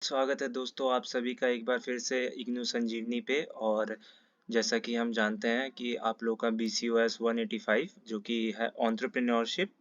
स्वागत है दोस्तों आप सभी का एक बार फिर से इग्नू संजीवनी पे। और जैसा कि हम जानते हैं कि आप लोग का BCOS 185 जो कि है एंटरप्रेन्योरशिप,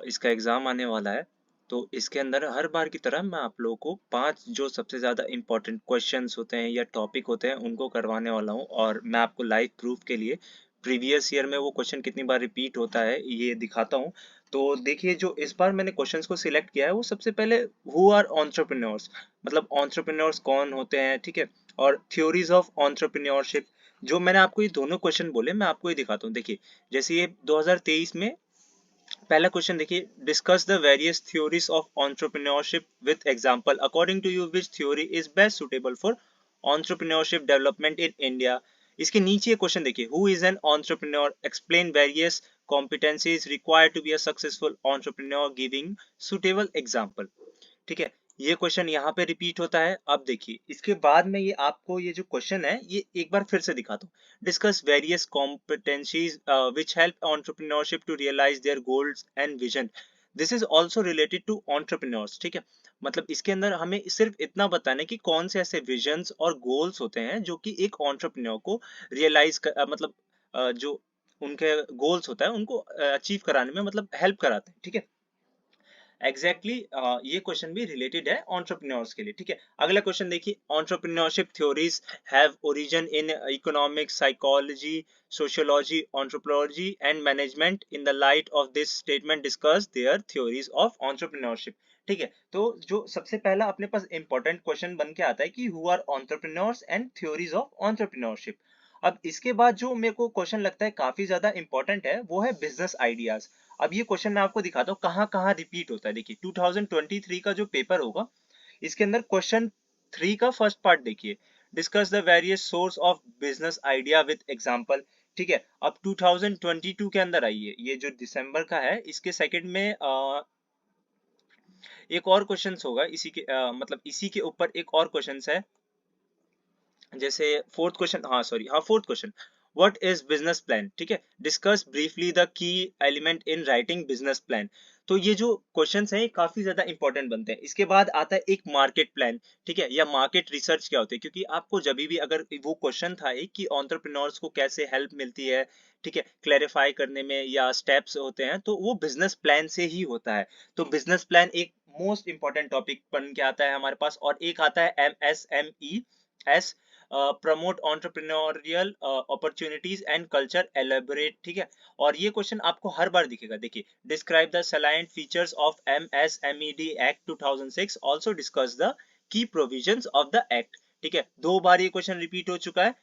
इसका एग्ज़ाम आने वाला है। तो इसके अंदर हर बार की तरह मैं आप लोगों को 5 जो सबसे ज़्यादा इम्पोर्टेंट क्वेश्चंस होते हैं या टॉपिक होते हैं उनको करवाने वाला हूँ, और मैं आपको लाइव प्रूफ के लिए प्रीवियस ईयर में वो क्वेश्चन कितनी बार रिपीट होता है ये दिखाता हूँ। तो देखिए, जो इस बार मैंने क्वेश्चंस को सिलेक्ट किया है वो सबसे पहले हु आर एंटरप्रेन्योर्स, मतलब एंटरप्रेन्योर्स कौन होते हैं, ठीक है, और थ्योरीज ऑफ एंटरप्रेन्योरशिप। जो मैंने आपको ये दोनों क्वेश्चन बोले मैं आपको ये दिखाता हूँ। देखिए, जैसे ये 2023 में पहला क्वेश्चन देखिए, discuss the various theories of entrepreneurship with example according to you which theory is best suitable for entrepreneurship development in India. इसके नीचे क्वेश्चन देखिए, who is an entrepreneur, explain various competencies required to be a successful entrepreneur giving suitable example। ठीक है, ये question यहाँ पे repeat होता है। अब देखिए, इसके बाद में ये आपको ये जो क्वेश्चन है ये एक बार फिर से दिखाता हूँ। Discuss various competencies which help entrepreneurship to realize their goals and vision। This is also related to entrepreneurs। ठीक है, मतलब इसके अंदर हमें सिर्फ इतना बताना है कि कौन से ऐसे विजन्स और गोल्स होते हैं जो कि एक entrepreneur को रियलाइज मतलब जो उनके गोल्स होता है उनको अचीव कराने में मतलब हेल्प कराते हैं। ठीक है, एग्जैक्टली ये क्वेश्चन भी रिलेटेड है एंटरप्रेन्योर्स के लिए। ठीक है, अगला क्वेश्चन देखिए, entrepreneurship theories have origin in economics, psychology, sociology, anthropology and management. In the light of this statement discuss their theories of entrepreneurship. ठीक है, तो जो सबसे पहला अपने पास इंपॉर्टेंट क्वेश्चन बन के आता है कि who are entrepreneurs and theories of entrepreneurship. अब इसके बाद जो मेरे को क्वेश्चन लगता है काफी ज्यादा इंपॉर्टेंट है वो है बिजनेस आइडियाज। अब ये क्वेश्चन मैं आपको दिखाता हूँ कहाँ कहाँ रिपीट होता है। देखिए, 2023 का जो पेपर होगा इसके अंदर क्वेश्चन 3 का फर्स्ट पार्ट देखिए, discuss the various source of business idea with example. ठीक है, अब 2022 के अंदर आइए, ये जो दिसंबर का है इसके सेकंड में एक और क्वेश्चन होगा इसी के मतलब इसी के ऊपर एक और क्वेश्चन है। जैसे fourth question, fourth question, what is business plan. ठीक है, discuss briefly the key element in writing business plan. तो ये जो क्वेश्चंस हैं काफी ज्यादा इंपॉर्टेंट बनते हैं। इसके बाद आता है एक मार्केट प्लान। ठीक है, या मार्केट रिसर्च क्या होती है, क्योंकि आपको जब भी अगर वो क्वेश्चन था एक कि एंटरप्रेन्योर्स को कैसे हेल्प मिलती है, ठीक है, क्लैरिफाई करने में या स्टेप्स होते हैं, तो वो बिजनेस प्लान से ही होता है। तो बिजनेस प्लान एक मोस्ट इंपॉर्टेंट टॉपिक बन के आता है हमारे पास। और एक आता है MSMES, promote entrepreneurial opportunities and culture elaborate. ठीक है, और ये क्वेश्चन आपको हर बार दिखेगा। देखिए, describe the salient features of MSMED act 2006, also discuss the key provisions of the act. ठीक है, 2 बार ये क्वेश्चन रिपीट हो चुका है।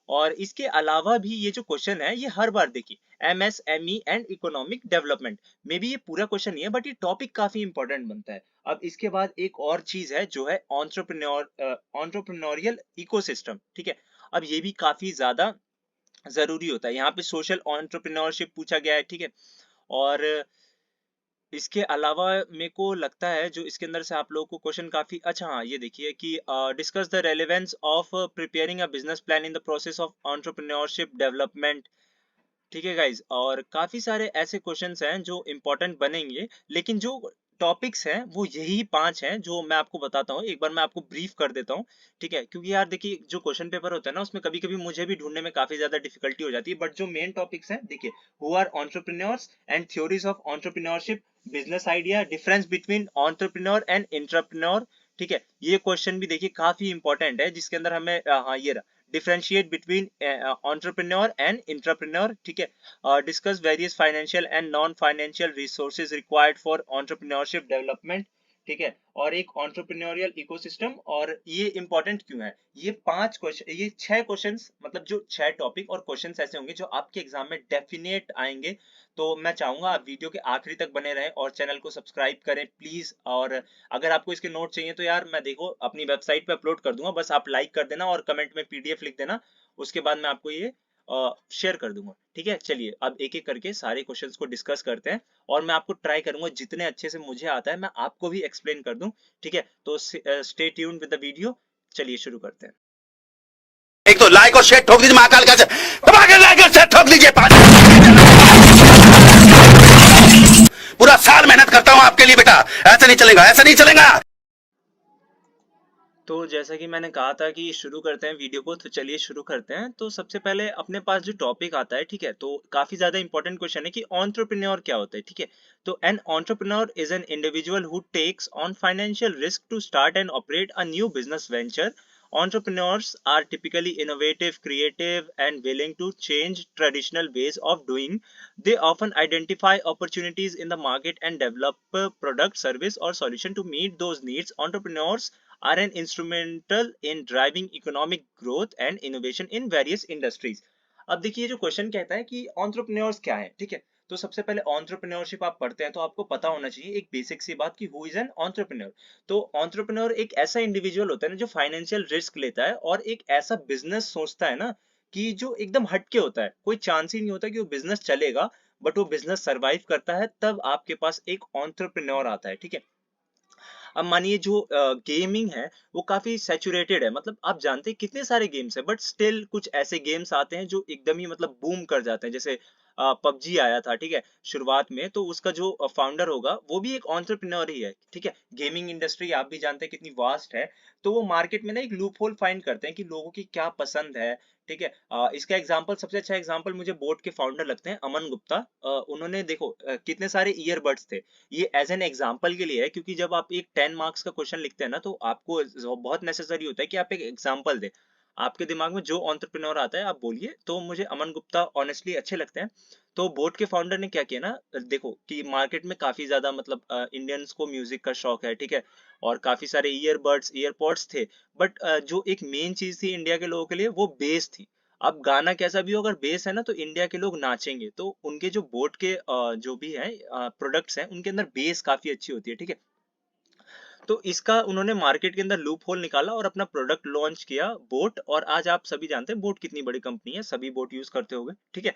और इसके अलावा भी ये जो क्वेश्चन है ये हर बार देखिए, MSME एंड इकोनॉमिक डेवलपमेंट में भी ये पूरा क्वेश्चन नहीं है, बट ये टॉपिक काफी इंपॉर्टेंट बनता है। अब इसके बाद एक और चीज है जो है एंटरप्रेन्योरियल इकोसिस्टम। ठीक है, अब ये भी काफी ज्यादा जरूरी होता है। यहाँ पे सोशल एंटरप्रेन्योरशिप पूछा गया है। ठीक है, और इसके अलावा मेरे को लगता है जो इसके अंदर से आप लोगों को क्वेश्चन काफी अच्छा, हाँ ये देखिए कि discuss the relevance of preparing a business plan in the process of entrepreneurship development. ठीक है गाइज, और काफी सारे ऐसे क्वेश्चंस हैं जो इंपॉर्टेंट बनेंगे, लेकिन जो टॉपिक्स हैं वो यही 5 हैं जो मैं आपको बताता हूँ। एक बार मैं आपको ब्रीफ कर देता हूँ। ठीक है, क्योंकि यार देखिए, जो क्वेश्चन पेपर होता है ना उसमें कभी कभी मुझे भी ढूंढने में काफी ज्यादा डिफिकल्टी हो जाती है, बट जो मेन टॉपिक्स हैं देखिए, who are entrepreneurs and theories of entrepreneurship, business idea, difference between entrepreneur and intrapreneur. ठीक है, ये क्वेश्चन भी देखिए काफी इंपॉर्टेंट है, जिसके अंदर हमें हाँ ये रहा, differentiate between entrepreneur and intrapreneur। ठीक है, discuss various financial and non-financial resources required for entrepreneurship development। ठीक है, और एक entrepreneurial ecosystem। और ये important क्यों है, ये 5 क्वेश्चन, ये 6 क्वेश्चंस, मतलब जो 6 टॉपिक और क्वेश्चंस ऐसे होंगे जो आपके एग्जाम में डेफिनेट आएंगे। तो मैं चाहूंगा आप वीडियो के आखिरी तक बने रहें और चैनल को सब्सक्राइब करें प्लीज। और अगर आपको इसके नोट चाहिए तो यार मैं देखो अपनी वेबसाइट पे अपलोड कर दूंगा, बस आप लाइक कर देना और कमेंट में PDF लिख देना, उसके बाद मैं आपको ये शेयर कर दूंगा। ठीक है, चलिए अब एक एक करके सारे क्वेश्चंस को डिस्कस करते हैं, और मैं आपको ट्राई करूंगा जितने अच्छे से मुझे आता है मैं आपको भी एक्सप्लेन कर दूं। ठीक है, तो stay tuned with the video. चलिए शुरू करते हैं। एक तो लाइक और शेयर ठोक दीजिए, महाकाल का दबा के लाइक और शेयर ठोक दीजिए। पूरा साल मेहनत करता हूं आपके लिए बेटा, ऐसा नहीं चलेगा, ऐसा नहीं चलेगा। तो जैसा कि मैंने कहा था कि शुरू करते हैं वीडियो को, तो चलिए शुरू करते हैं। तो सबसे पहले अपने पास जो टॉपिक आता है, ठीक है, तो काफी ज्यादा इंपॉर्टेंट क्वेश्चन है कि एंटरप्रेन्योर क्या होता है, ठीक है। तो an entrepreneur is an individual who takes on financial risk to start and operate a new business venture. Entrepreneurs are typically innovative, creative, and willing to change traditional ways of doing. They often identify opportunities in the market and develop a product, service, or solution to meet those needs. Entrepreneurs are an instrumental in driving economic growth and innovation in various industries. अब देखिए जो question कहता है कि entrepreneurs क्या है, ठीक है। तो सबसे पहले entrepreneurship आप पढ़ते हैं तो आपको पता होना चाहिए एक बेसिक सी बात कि who is an entrepreneur. तो entrepreneur एक ऐसा इंडिविजुअल होता है ना जो फाइनेंशियल रिस्क लेता है और एक ऐसा बिजनेस सोचता है ना कि जो एकदम हटके होता है, कोई चांस ही नहीं होता कि वो बिजनेस चलेगा, बट वो बिजनेस सरवाइव करता है, तब आपके पास एक entrepreneur आता है, ठीक है। अब मानिए जो गेमिंग है वो काफी सैचुरेटेड है, मतलब आप जानते हैं कितने सारे गेम्स है, बट स्टिल कुछ ऐसे गेम्स आते हैं जो एकदम ही मतलब बूम कर जाते हैं। जैसे पबजी आया था, ठीक है, शुरुआत में, तो उसका जो फाउंडर होगा वो भी एक एंटरप्रेन्योर ही है, ठीक है। गेमिंग इंडस्ट्री आप भी जानते हैं कितनी वास्ट है, तो वो मार्केट में ना एक लूप होल फाइंड करते हैं कि लोगों की क्या पसंद है, ठीक है। इसका एग्जांपल, सबसे अच्छा एग्जांपल मुझे बोट के फाउंडर लगते हैं अमन गुप्ता। उन्होंने देखो कितने सारे ईयरबड्स थे, ये एज एन एग्जाम्पल के लिए है, क्योंकि जब आप एक 10 मार्क्स का क्वेश्चन लिखते हैं ना तो आपको बहुत नेसेसरी होता है कि आप एक एग्जाम्पल दें। आपके दिमाग में जो एंटरप्रेन्योर आता है आप बोलिए, तो मुझे अमन गुप्ता ऑनेस्टली अच्छे लगते हैं। तो बोट के फाउंडर ने क्या किया ना, देखो कि मार्केट में काफी ज्यादा मतलब इंडियंस को म्यूजिक का शौक है, ठीक है, और काफी सारे ईयरबड्स ईयरपॉड्स थे, बट जो एक मेन चीज थी इंडिया के लोगों के लिए वो बेस थी। अब गाना कैसा भी हो, अगर बेस है ना तो इंडिया के लोग नाचेंगे। तो उनके जो बोट के जो भी है प्रोडक्ट्स हैं उनके अंदर बेस काफी अच्छी होती है, ठीक है। तो इसका उन्होंने मार्केट के अंदर लूप होल निकाला और अपना प्रोडक्ट लॉन्च किया बोट, और आज आप सभी जानते हैं बोट कितनी बड़ी कंपनी है, सभी बोट यूज करते होंगे, ठीक है।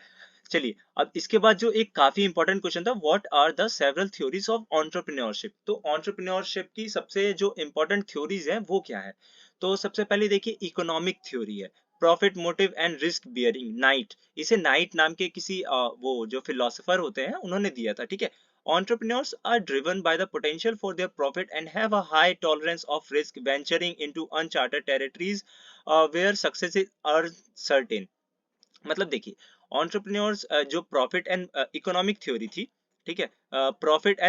चलिए, अब इसके बाद जो एक काफी इंपॉर्टेंट क्वेश्चन था, what are the several theories of entrepreneurship. तो एंटरप्रेन्योरशिप की सबसे जो इंपॉर्टेंट थ्योरीज हैं वो क्या है। तो सबसे पहले देखिए इकोनॉमिक थ्योरी है, profit motive and risk bearing, night. इसे नाइट नाम के किसी वो जो फिलोसोफर होते हैं उन्होंने दिया था, ठीक है। Entrepreneurs are driven by the potential for their profit and have a high tolerance of risk, venturing into uncharted territories where success is uncertain. मतलब देखिए, entrepreneurs जो प्रॉफिट एंड इकोनॉमिक थ्योरी थी, ठीक है, profit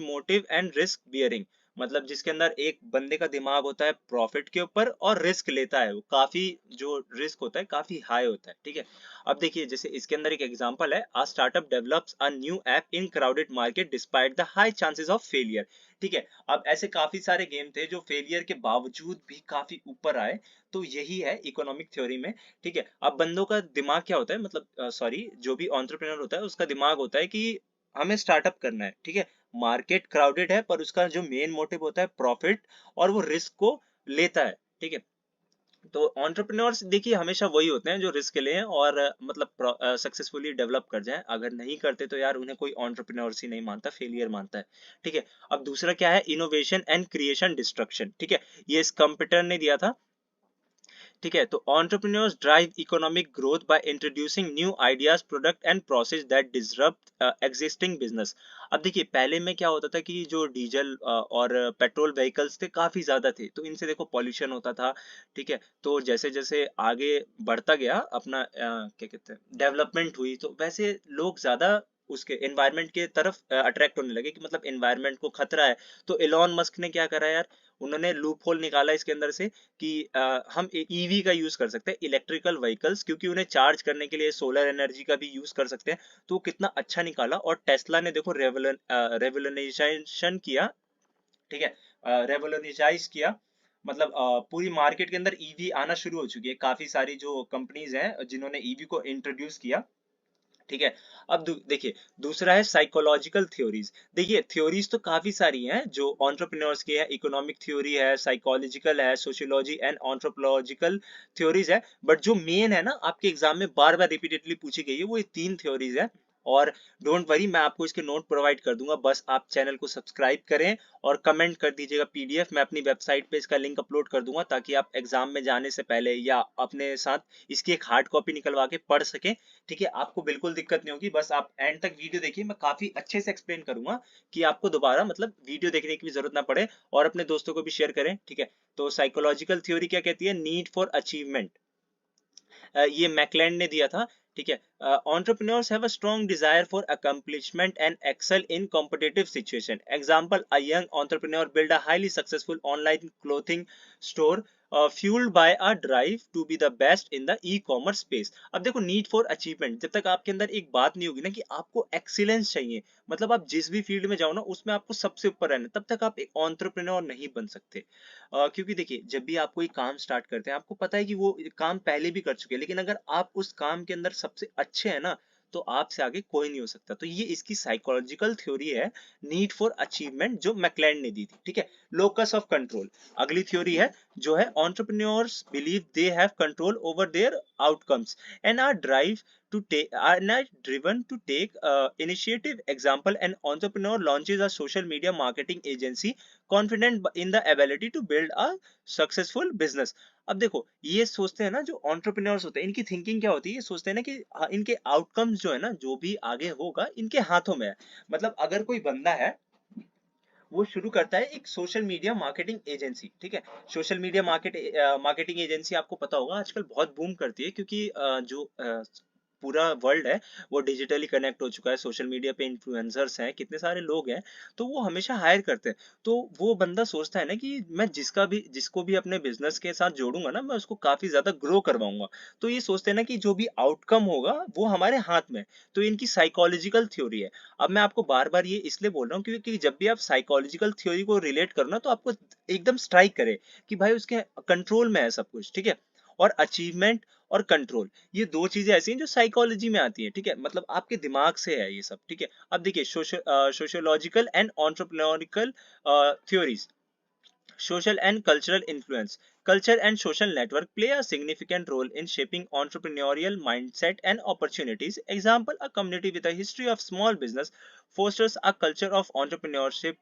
motive and risk bearing, मतलब जिसके अंदर एक बंदे का दिमाग होता है प्रॉफिट के ऊपर और रिस्क लेता है, वो काफी जो रिस्क होता है काफी हाई होता है, ठीक है। अब देखिए जैसे इसके अंदर एक एग्जांपल है, a startup develops a new app in crowded market despite the high chances of failure, ठीक है। अब ऐसे काफी सारे गेम थे जो फेलियर के बावजूद भी काफी ऊपर आए, तो यही है इकोनॉमिक थ्योरी में, ठीक है। अब बंदों का दिमाग क्या होता है, मतलब सॉरी, जो भी एंटरप्रेन्योर होता है उसका दिमाग होता है कि हमें स्टार्टअप करना है, ठीक है। मार्केट क्राउडेड है पर उसका जो मेन मोटिव होता है प्रॉफिट, और वो रिस्क को लेता है, ठीक है। तो एंटरप्रेन्योर्स देखिए हमेशा वही होते हैं जो रिस्क लें और मतलब सक्सेसफुली डेवलप कर जाएं। अगर नहीं करते तो यार उन्हें कोई एंटरप्रेन्योर्स ही नहीं मानता, फेलियर मानता है, ठीक है। अब दूसरा क्या है, इनोवेशन एंड क्रिएशन डिस्ट्रक्शन, ठीक है। ये इस कंप्यूटर ने दिया था, ठीक है। तो entrepreneurs drive economic growth by introducing new ideas, product and process that disrupt existing business. अब देखिए पहले में क्या होता था कि जो डीजल और पेट्रोल व्हीकल्स थे काफी ज्यादा थे, तो इनसे देखो पॉल्यूशन होता था, ठीक है। तो जैसे जैसे आगे बढ़ता गया अपना क्या कहते हैं डेवलपमेंट हुई, तो वैसे लोग ज्यादा उसके एनवायरनमेंट के तरफ अट्रैक्ट होने लगे कि मतलब एनवायरनमेंट को खतरा है। तो एलॉन मस्क ने क्या करा यार, उन्होंने लूप होल निकाला इसके अंदर से कि हम ईवी का यूज कर सकते हैं, इलेक्ट्रिकल व्हीकल्स, क्योंकि उन्हें चार्ज करने के लिए सोलर एनर्जी का भी यूज कर सकते हैं। तो कितना अच्छा निकाला, और टेस्ला ने देखो रेवोल्यूशनाइजेशन किया, ठीक है, रेवोल्यूशनाइज किया, मतलब पूरी मार्केट के अंदर ईवी आना शुरू हो चुकी है, काफी सारी जो कंपनीज हैं जिन्होंने ईवी को इंट्रोड्यूस किया, ठीक है। अब देखिए दूसरा है साइकोलॉजिकल थ्योरीज। देखिए थ्योरीज तो काफी सारी हैं जो एंटरप्रेन्योर्स की है, इकोनॉमिक थ्योरी है, साइकोलॉजिकल है, सोशियोलॉजी एंड एंथ्रोपोलॉजिकल थ्योरीज है, बट जो मेन है ना आपके एग्जाम में बार बार रिपीटेडली पूछी गई है वो ये तीन थ्योरीज है, और डोंट वरी, मैं आपको इसके नोट प्रोवाइड कर दूंगा, बस आप चैनल को सब्सक्राइब करें और कमेंट कर दीजिएगा पीडीएफ। मैं अपनी वेबसाइट पे इसका लिंक अपलोड कर दूंगा ताकि आप एग्जाम में जाने से पहले या अपने साथ इसकी एक हार्ड कॉपी निकलवा के पढ़ सकें। ठीक है, आपको बिल्कुल दिक्कत नहीं होगी, बस आप एंड तक वीडियो देखिए, मैं काफी अच्छे से एक्सप्लेन करूंगा कि आपको दोबारा मतलब वीडियो देखने की भी जरूरत ना पड़े, और अपने दोस्तों को भी शेयर करें। ठीक है, तो साइकोलॉजिकल थ्योरी क्या कहती है? नीड फॉर अचीवमेंट, ये मैकलैंड ने दिया था। ठीक है, entrepreneurs have a strong desire for accomplishment and excel in competitive situation. Example, a young entrepreneur built a highly successful online clothing store fueled by a drive to be the best in the e-commerce space. अब देखो, need for achievement, जब तक आपके अंदर एक बात नहीं होगी ना कि आपको एक्सीलेंस चाहिए, मतलब आप जिस भी फील्ड में जाओ ना उसमें आपको सबसे ऊपर रहना, तब तक आप एक एंटरप्रेन्योर नहीं बन सकते। क्योंकि देखिए, जब भी आप कोई काम स्टार्ट करते हैं आपको पता है कि वो काम पहले भी कर चुके हैं, लेकिन अगर आप उस काम के अंदर सबसे अच्छे हैं ना, तो आपसे आगे कोई नहीं हो सकता। तो ये इसकी साइकोलॉजिकल थ्योरी है, नीड फॉर अचीवमेंट, जो मैकलैंड ने दी थी। ठीक है, लोकस ऑफ कंट्रोल अगली थ्योरी है, जो है entrepreneurs believe they have control over their outcomes and are drive to take are not driven to take initiative. Example, an entrepreneur launches a social media marketing agency confident in the ability to build a successful business. अब देखो, ये सोचते हैं ना जो entrepreneurs होते हैं, इनकी थिंकिंग क्या होती है? ये सोचते हैं ना कि इनके आउटकम्स जो है ना, जो भी आगे होगा इनके हाथों में है। मतलब अगर कोई बंदा है, वो शुरू करता है एक सोशल मीडिया मार्केटिंग एजेंसी। ठीक है, सोशल मीडिया मार्केटिंग एजेंसी आपको पता होगा आजकल बहुत बूम करती है, क्योंकि जो पूरा वर्ल्ड है वो डिजिटली कनेक्ट हो चुका है, सोशल मीडिया पे इन्फ्लुएंसर्स हैं, कितने सारे लोग हैं, तो वो हमेशा हायर करते हैं। तो वो बंदा सोचता है ना कि मैं जिसको भी अपने बिजनेस के साथ जोड़ूंगा ना, मैं उसको काफी ज्यादा ग्रो करवाऊंगा। तो ये सोचते हैं ना कि जो भी आउटकम होगा वो हमारे हाथ में है। तो इनकी साइकोलॉजिकल थ्योरी है। अब मैं आपको बार बार ये इसलिए बोल रहा हूँ क्योंकि जब भी आप साइकोलॉजिकल थ्योरी को रिलेट करो ना, तो आपको एकदम स्ट्राइक करे कि भाई उसके कंट्रोल में है सब कुछ। ठीक है, और अचीवमेंट और कंट्रोल, ये दो चीजें ऐसी हैं जो साइकोलॉजी में आती हैं। ठीक है, मतलब आपके दिमाग से है ये सब। ठीक है, अब देखिए, sociological and entrepreneurical theories, social and cultural influence. Culture and social network play a significant role in shaping entrepreneurial mindset and opportunities. Example, a community with a history of small business fosters a culture of entrepreneurship,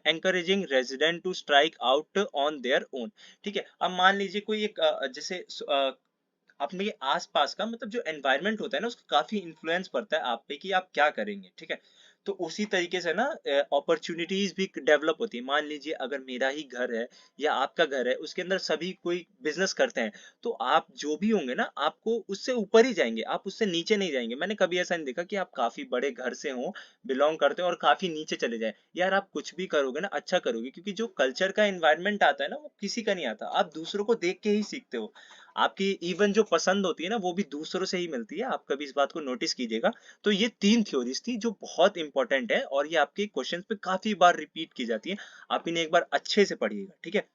encouraging residents to strike out on their own. ठीक है, अब मान लीजिए कोई एक जैसे अपने आसपास का मतलब जो एनवायरनमेंट होता है ना, उसका काफी इन्फ्लुएंस पड़ता है आप पे कि आप क्या करेंगे। ठीक है, तो उसी तरीके से ना अपॉर्चुनिटीज भी डेवलप होती है। मान लीजिए अगर मेरा ही घर है या आपका घर है, उसके अंदर सभी कोई बिजनेस करते हैं, तो आप जो भी होंगे ना, आपको उससे ऊपर ही जाएंगे, आप उससे नीचे नहीं जाएंगे। मैंने कभी ऐसा नहीं देखा कि आप काफी बड़े घर से हो, बिलोंग करते हो और काफी नीचे चले जाए। यार, आप कुछ भी करोगे ना अच्छा करोगे, क्योंकि जो कल्चर का एनवायरनमेंट आता है ना, वो किसी का नहीं आता, आप दूसरों को देख के ही सीखते हो। आपकी इवन जो पसंद होती है ना, वो भी दूसरों से ही मिलती है। आप कभी इस बात को नोटिस कीजिएगा। तो ये 3 थ्योरीज थी जो बहुत इंपॉर्टेंट है, और ये आपके क्वेश्चंस पे काफी बार रिपीट की जाती है। आप इन्हें एक बार अच्छे से पढ़िएगा। ठीक है,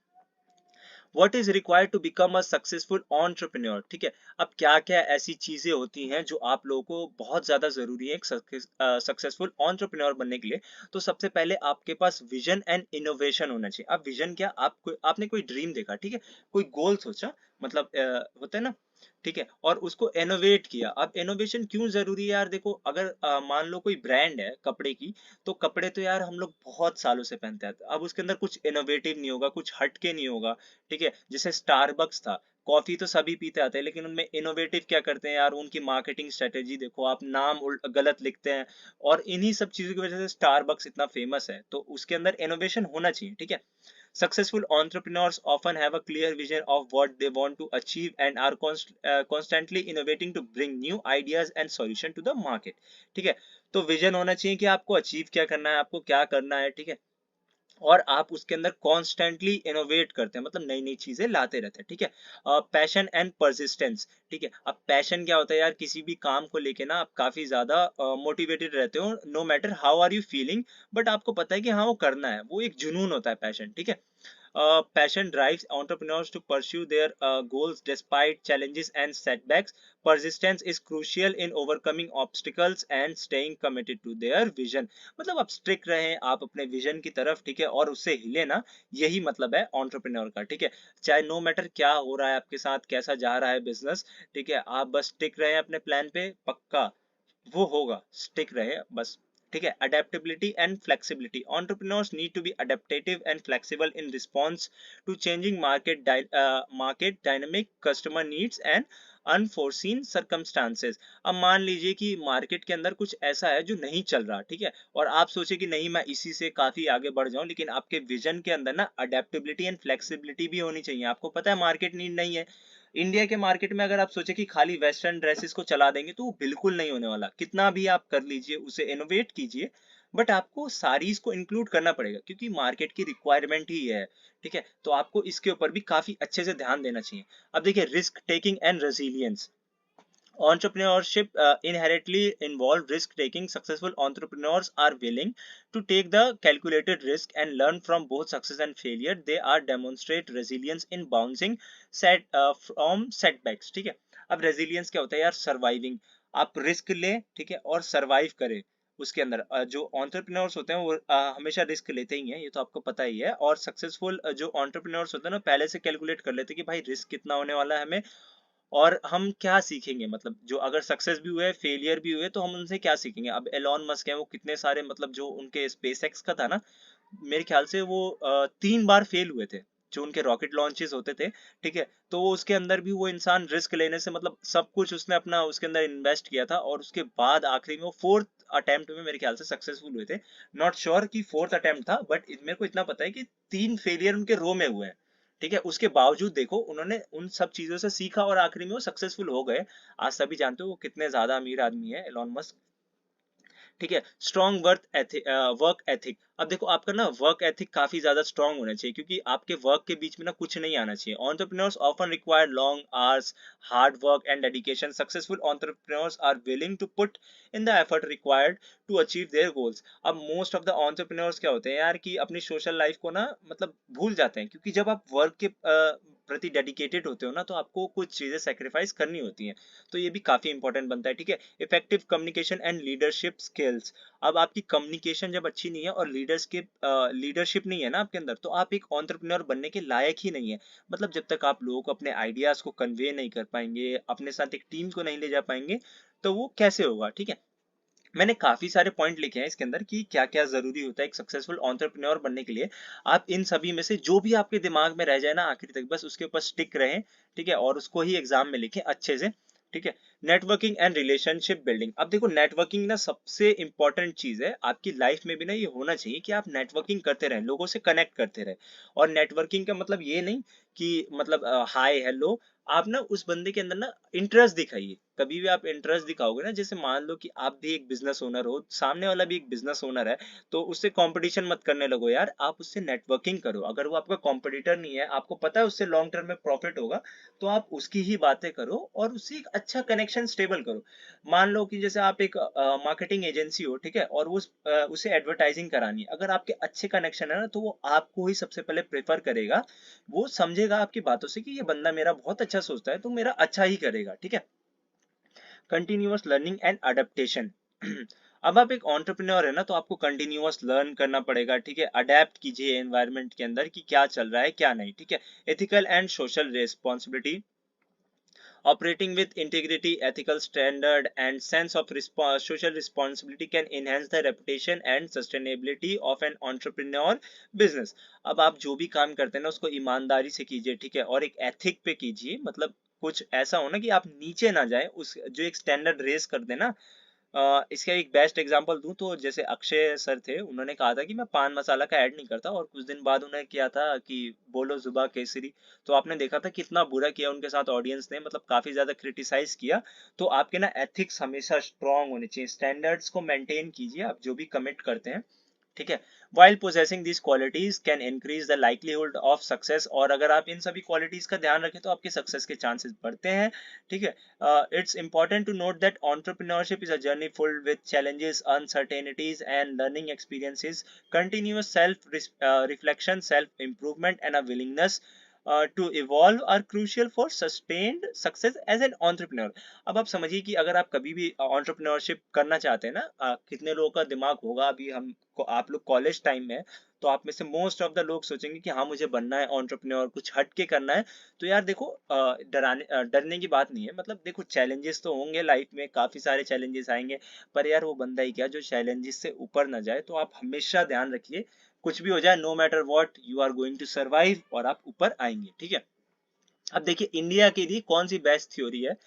what is required to become a successful entrepreneur. ठीक है, अब क्या क्या ऐसी चीजें होती हैं जो आप लोगों को बहुत ज्यादा जरूरी है एक सक्सेसफुल एंटरप्रेन्योर बनने के लिए। तो सबसे पहले आपके पास विजन एंड इनोवेशन होना चाहिए। अब विजन क्या, आपने कोई ड्रीम देखा, ठीक है, कोई गोल सोचा, मतलब होता है ना। ठीक है, और उसको इनोवेट किया। अब इनोवेशन क्यों जरूरी है यार? देखो, अगर मान लो कोई ब्रांड है कपड़े की, तो कपड़े तो यार हम लोग बहुत सालों से पहनते आते हैं। अब उसके अंदर कुछ इनोवेटिव नहीं होगा, कुछ हटके नहीं होगा। ठीक है, जैसे स्टारबक्स था, कॉफी तो सभी पीते आते हैं, लेकिन उनमें इनोवेटिव क्या करते हैं यार? उनकी मार्केटिंग स्ट्रेटेजी देखो, आप नाम गलत लिखते हैं, और इन्हीं सब चीजों की वजह से स्टारबक्स इतना फेमस है। तो उसके अंदर इनोवेशन होना चाहिए। ठीक है, successful entrepreneurs often have a clear vision of what they want to achieve and are constantly innovating to bring new ideas and solution to the market. ठीक है, तो विजन होना चाहिए कि आपको अचीव क्या करना है, आपको क्या करना है। ठीक है, और आप उसके अंदर कॉन्स्टेंटली इनोवेट करते हैं, मतलब नई नई चीजें लाते रहते हैं। ठीक है, पैशन एंड परसिस्टेंस। ठीक है, अब पैशन क्या होता है यार? किसी भी काम को लेके ना आप काफी ज्यादा मोटिवेटेड रहते हो, no matter how are you feeling, but आपको पता है कि हाँ वो करना है, वो एक जुनून होता है पैशन। ठीक है, passion drives entrepreneurs to pursue their goals despite challenges and setbacks. Persistence is crucial in overcoming obstacles and staying committed to their vision. मतलब आप स्ट्रिक्ट रहें, आप अपने विजन की तरफ, ठीक है, और उससे हिले ना, यही मतलब है एंटरप्रेन्योर का। ठीक है, चाहे नो मैटर क्या हो रहा है आपके साथ, कैसा जा रहा है बिजनेस, ठीक है, आप बस स्टिक रहें अपने प्लान पे, पक्का वो होगा, स्टिक रहे बस। ठीक है, adaptability and flexibility, entrepreneurs need to be adaptive and flexible in response to changing market dynamic, customer needs and unforeseen circumstances. अब मान लीजिए कि मार्केट के अंदर कुछ ऐसा है जो नहीं चल रहा, ठीक है, और आप सोचे कि नहीं मैं इसी से काफी आगे बढ़ जाऊं, लेकिन आपके विजन के अंदर ना अडेप्टेबिलिटी एंड फ्लेक्सिबिलिटी भी होनी चाहिए। आपको पता है मार्केट नीड नहीं है, इंडिया के मार्केट में अगर आप सोचे कि खाली वेस्टर्न ड्रेसेस को चला देंगे तो वो बिल्कुल नहीं होने वाला, कितना भी आप कर लीजिए उसे इनोवेट कीजिए, बट आपको सारीज को इंक्लूड करना पड़ेगा क्योंकि मार्केट की रिक्वायरमेंट ही है। ठीक है, तो आपको इसके ऊपर भी काफी अच्छे से ध्यान देना चाहिए। अब देखिए, risk taking and resilience, entrepreneurship inherently involve risk taking. Successful entrepreneurs are willing to take the calculated risk and learn from both success and failure. They are demonstrate resilience in bouncing from setbacks. ठीक है, अब resilience क्या होता है यार? Surviving, आप risk लें, ठीक है, और सर्वाइव करें। उसके अंदर जो entrepreneurs होते हैं वो हमेशा रिस्क लेते ही हैं, ये तो आपको पता ही है। और सक्सेसफुल जो entrepreneurs होते हैं ना, पहले से कैलकुलेट कर लेते हैं कि भाई रिस्क कितना होने वाला है हमें, और हम क्या सीखेंगे, मतलब जो अगर सक्सेस भी हुए फेलियर भी हुए तो हम उनसे क्या सीखेंगे। अब एलॉन मस्क है, वो कितने सारे, मतलब जो उनके स्पेस एक्स का था ना, मेरे ख्याल से वो 3 बार फेल हुए थे जो उनके रॉकेट लॉन्चेस होते थे। ठीक है, तो वो उसके अंदर भी वो इंसान रिस्क लेने से, मतलब सब कुछ उसने अपना उसके अंदर इन्वेस्ट किया था, और उसके बाद आखिरी में वो फोर्थ अटेम्प्ट में मेरे ख्याल से सक्सेसफुल हुए थे। नॉट श्योर कि फोर्थ अटेम्प्ट था, बट मेरे को इतना पता है कि 3 फेलियर उनके रो में हुए हैं। ठीक है, उसके बावजूद देखो उन्होंने उन सब चीजों से सीखा और आखिरी में वो सक्सेसफुल हो गए। आज सभी जानते हो वो कितने ज्यादा अमीर आदमी है, एलॉन मस्क। ठीक है, स्ट्रॉन्ग वर्क एथिक, अब देखो आपका ना वर्क एथिक काफी ज्यादा स्ट्रॉन्ग होना चाहिए, क्योंकि आपके वर्क के बीच में ना कुछ नहीं आना चाहिए। Entrepreneurs often require long hours, hard work and dedication. Successful entrepreneurs are willing to put in the effort required to achieve their goals. अब मोस्ट ऑफ द एंटरप्रेन्योर्स क्या होते हैं यार, कि अपनी सोशल लाइफ को ना मतलब भूल जाते हैं, क्योंकि जब आप वर्क के प्रति डेडिकेटेड होते हो ना, तो आपको कुछ चीजें सेक्रीफाइस करनी होती हैं, तो ये भी काफी इंपॉर्टेंट बनता है। ठीक है, effective communication and leadership skills, अब आपकी कम्युनिकेशन जब अच्छी नहीं है और लीडरशिप नहीं है ना आपके अंदर, तो आप एक एंटरप्रेन्योर बनने के लायक ही नहीं है। मतलब जब तक आप लोगों को अपने आइडियाज को कन्वे नहीं कर पाएंगे, अपने साथ एक टीम को नहीं ले जा पाएंगे, तो वो कैसे होगा। ठीक है, मैंने काफी सारे पॉइंट लिखे हैं इसके अंदर कि क्या क्या जरूरी होता है एक सक्सेसफुल एंटरप्रेन्योर बनने के लिए। आप इन सभी में से जो भी आपके दिमाग में रह जाए ना आखिरी तक, बस उसके ऊपर स्टिक रहें। ठीक है, और उसको ही एग्जाम में लिखें अच्छे से। ठीक है, नेटवर्किंग एंड रिलेशनशिप बिल्डिंग, अब देखो नेटवर्किंग ना सबसे इंपॉर्टेंट चीज है आपकी लाइफ में भी ना, ये होना चाहिए कि आप नेटवर्किंग करते रहें, लोगों से कनेक्ट करते रहें। और नेटवर्किंग का मतलब ये नहीं कि मतलब हाय हेलो, आप ना उस बंदे के अंदर ना इंटरेस्ट दिखाइए। कभी भी आप इंटरेस्ट दिखाओगे ना, जैसे मान लो कि आप भी एक बिजनेस ओनर हो, सामने वाला भी एक बिजनेस ओनर है, तो उससे कंपटीशन मत करने लगो यार, आप उससे नेटवर्किंग करो। अगर वो आपका कॉम्पिटिटर नहीं है, आपको पता है उससे लॉन्ग टर्म में प्रॉफिट होगा, तो आप उसकी ही बातें करो और उससे एक अच्छा कनेक्शन स्टेबल करो। मान लो कि जैसे आप एक मार्केटिंग एजेंसी हो, ठीक है, और उसे एडवर्टाइजिंग करानी है, अगर आपके अच्छे कनेक्शन है ना, तो वो आपको ही सबसे पहले प्रेफर करेगा। वो समझेगा आपकी बातों से कि ये बंदा मेरा बहुत अच्छा सोचता है, तो मेरा अच्छा ही करेगा। ठीक है, कंटिन्यूअस लर्निंग एंड अडेप्टेशन, अब आप एक एंटरप्रेन्योर है ना, तो आपको कंटिन्यूअस लर्न करना पड़ेगा। ठीक है, अडेप्ट कीजिए एनवायरनमेंट के अंदर कि क्या चल रहा है क्या नहीं। ठीक है, ethical and social responsibility, operating with integrity, ethical standard, and sense of social responsibility can enhance the reputation and sustainability of an entrepreneur business। अब आप जो भी काम करते हैं ना, उसको ईमानदारी से कीजिए। ठीक है, और एक एथिक पे कीजिए, मतलब कुछ ऐसा हो ना कि आप नीचे ना जाए, उस जो एक स्टैंडर्ड रेस कर देना। इसका एक बेस्ट एग्जांपल दूं तो जैसे अक्षय सर थे, उन्होंने कहा था कि मैं पान मसाला का ऐड नहीं करता, और कुछ दिन बाद उन्होंने किया था कि बोलो जुबा केसरी, तो आपने देखा था कितना बुरा किया उनके साथ ऑडियंस ने, मतलब काफी ज्यादा क्रिटिसाइज किया। तो आपके ना एथिक्स हमेशा स्ट्रांग होने चाहिए, स्टैंडर्ड्स को मेंटेन कीजिए आप जो भी कमिट करते हैं। ठीक है, while possessing these qualities can increase the likelihood of success, और अगर आप इन सभी क्वालिटीज का ध्यान रखें तो आपके सक्सेस के चांसेस बढ़ते हैं। ठीक है, it's important to note that entrepreneurship is a journey filled with challenges, uncertainties and learning experiences. Continuous self reflection, self improvement and a willingness to evolve are crucial for sustained success as an entrepreneur। अब आप समझिए कि अगर आप कभी भी entrepreneurship करना चाहते हैं ना, कितने लोगों का दिमाग होगा, अभी हम आप लोग कॉलेज टाइम में है, तो आप में से मोस्ट ऑफ द लोग सोचेंगे कि हाँ मुझे बनना है एंटरप्रेन्योर, कुछ हट के करना है। तो यार देखो डरने की बात नहीं है, मतलब देखो चैलेंजेस तो होंगे लाइफ में, काफी सारे चैलेंजेस आएंगे, पर यार वो बंदा ही क्या जो चैलेंजेस से ऊपर ना जाए। तो आप हमेशा ध्यान रखिए, कुछ भी हो जाए, no matter what, you are going to survive, और आप ऊपर आएंगे, ठीक है। अब देखिए इंडिया के लिए कौन सी बेस्ट थ्योरी है,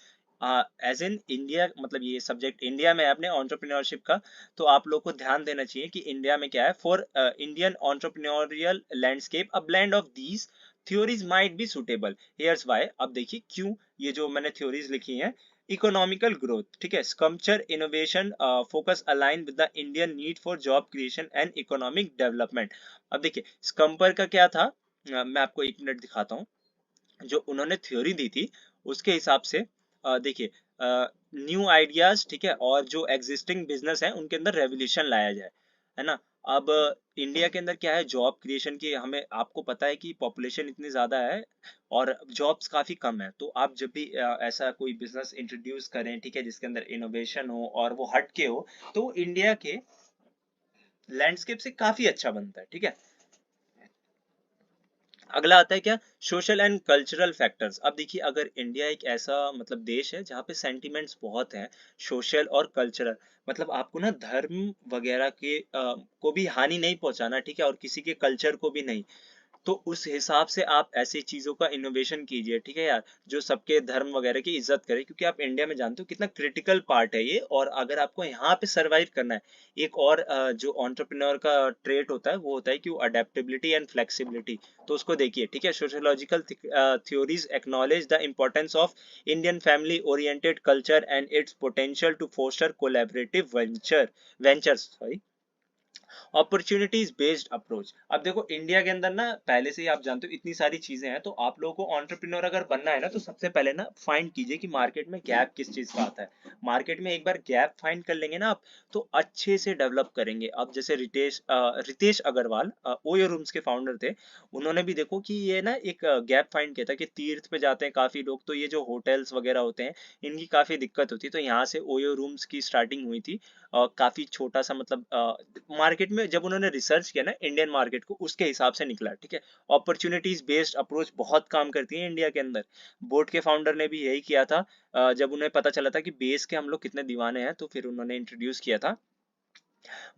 एज इन इंडिया, मतलब ये सब्जेक्ट इंडिया में है अपने एंटरप्रेन्योरशिप का, तो आप लोग को ध्यान देना चाहिए कि इंडिया में क्या है। For Indian entrepreneurial landscape a blend of these theories might be suitable, here's why. अब देखिए क्यों ये जो मैंने थ्योरीज लिखी हैं। इकोनॉमिकल ग्रोथ, ठीक है, Schumpeter innovation focus align with the Indian need for job creation and economic development. अब देखिए स्कम्पर का क्या था, मैं आपको एक मिनट दिखाता हूँ। जो उन्होंने थ्योरी दी थी उसके हिसाब से देखिए न्यू आइडियाज, ठीक है, और जो एग्जिस्टिंग बिजनेस है उनके अंदर रेवोल्यूशन लाया जाए, है ना। अब इंडिया के अंदर क्या है, जॉब क्रिएशन की, हमें आपको पता है कि पॉपुलेशन इतनी ज्यादा है और जॉब्स काफी कम है। तो आप जब भी ऐसा कोई बिजनेस इंट्रोड्यूस करें, ठीक है, जिसके अंदर इनोवेशन हो और वो हट के हो, तो इंडिया के लैंडस्केप से काफी अच्छा बनता है, ठीक है। अगला आता है क्या, सोशल एंड कल्चरल फैक्टर्स। अब देखिए अगर इंडिया एक ऐसा मतलब देश है जहाँ पे सेंटिमेंट्स बहुत हैं, सोशल और कल्चरल, मतलब आपको ना धर्म वगैरह के को भी हानि नहीं पहुंचाना, ठीक है, और किसी के कल्चर को भी नहीं। तो उस हिसाब से आप ऐसी चीजों का इनोवेशन कीजिए, ठीक है यार, जो सबके धर्म वगैरह की इज्जत करे, क्योंकि आप इंडिया में जानते हो कितना क्रिटिकल पार्ट है ये। और अगर आपको यहाँ पे सरवाइव करना है, एक और जो एंटरप्रेन्योर का ट्रेट होता है वो होता है कि वो अडेप्टेबिलिटी एंड फ्लेक्सिबिलिटी। तो उसको देखिए, ठीक है, sociological theories acknowledge the importance of Indian family oriented culture and its potential to foster collaborative ventures, sorry, opportunities based approach. अब देखो इंडिया के अंदर ना पहले से ही आप जानते हो इतनी सारी चीजें हैं, तो आप लोगों को एंटरप्रेन्योर अगर बनना है ना, तो सबसे पहले ना फाइंड कीजिए कि मार्केट में गैप किस चीज का आता है। मार्केट में एक बार गैप फाइंड कर लेंगे ना आप, तो अच्छे से डेवलप करेंगे। अब जैसे रितेश अग्रवाल ओयो रूम्स के फाउंडर थे, उन्होंने भी देखो कि ये ना एक गैप फाइंड किया था कि तीर्थ पे जाते हैं काफी लोग, तो ये जो होटल्स वगैरह होते हैं इनकी काफी दिक्कत होती है, तो यहाँ से ओयो रूम्स की स्टार्टिंग हुई थी। काफी छोटा सा मतलब मार्केट में जब उन्होंने रिसर्च किया ना इंडियन मार्केट को, उसके हिसाब से निकला, ठीक है। अपॉर्चुनिटीज बेस्ड अप्रोच बहुत काम करती है इंडिया के अंदर। बोट के फाउंडर ने भी यही किया था, जब उन्हें पता चला था कि बेस के हम लोग कितने दीवाने हैं, तो फिर उन्होंने इंट्रोड्यूस किया था।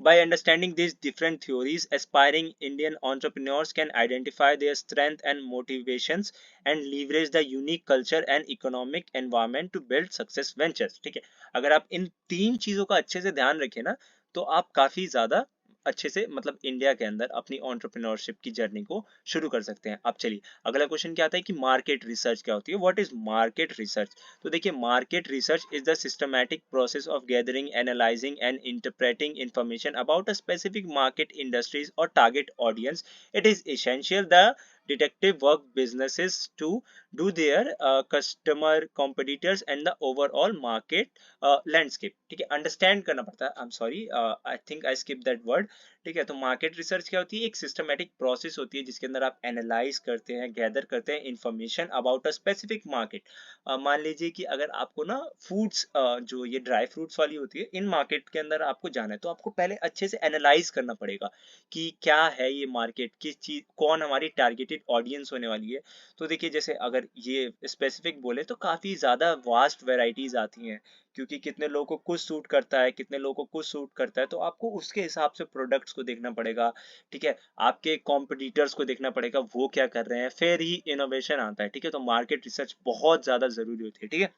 By understanding these different theories, aspiring Indian entrepreneurs can identify their strengths and motivations and leverage the unique culture and economic environment to build success ventures. ठीक है, अगर आप इन तीन चीजों का अच्छे से ध्यान रखें ना, तो आप काफी ज्यादा अच्छे से मतलब इंडिया के अंदर अपनी एंटरप्रेन्योरशिप की जर्नी को शुरू कर सकते हैं। अब चलिए अगला क्वेश्चन क्या आता है कि मार्केट रिसर्च क्या होती है, व्हाट इज मार्केट रिसर्च। तो देखिए market research is the systematic process of gathering, analysing and interpreting information about a specific market, industries or target audience. It is essential the detective work businesses to do their customer, competitors and the overall market landscape. ठीक है, understand करना पड़ता है, I am sorry, I think I skip that word. ठीक है, तो market research क्या होती है, एक सिस्टमेटिक प्रोसेस होती है जिसके अंदर आप एनालाइज करते हैं, गैदर करते हैं information about a specific market. मान लीजिए कि अगर आपको ना फूड्स, जो ये ड्राई फ्रूट्स वाली होती है, इन मार्केट के अंदर आपको जाना है, तो आपको पहले अच्छे से एनालाइज करना पड़ेगा कि क्या है ये मार्केट, किस चीज, कौन हमारी टारगेटेड ऑडियंस होने वाली है। तो देखिए जैसे अगर ये स्पेसिफिक बोले तो काफी ज्यादा वास्ट वेराइटीज आती हैं, क्योंकि कितने लोगों को कुछ सूट करता है, कितने लोगों को कुछ सूट करता है, तो आपको उसके हिसाब से प्रोडक्ट्स को देखना पड़ेगा, ठीक है। आपके कॉम्पिटिटर्स को देखना पड़ेगा वो क्या कर रहे हैं, फिर ही इनोवेशन आता है, ठीक है। तो मार्केट रिसर्च बहुत ज्यादा जरूरी होती है, ठीक है।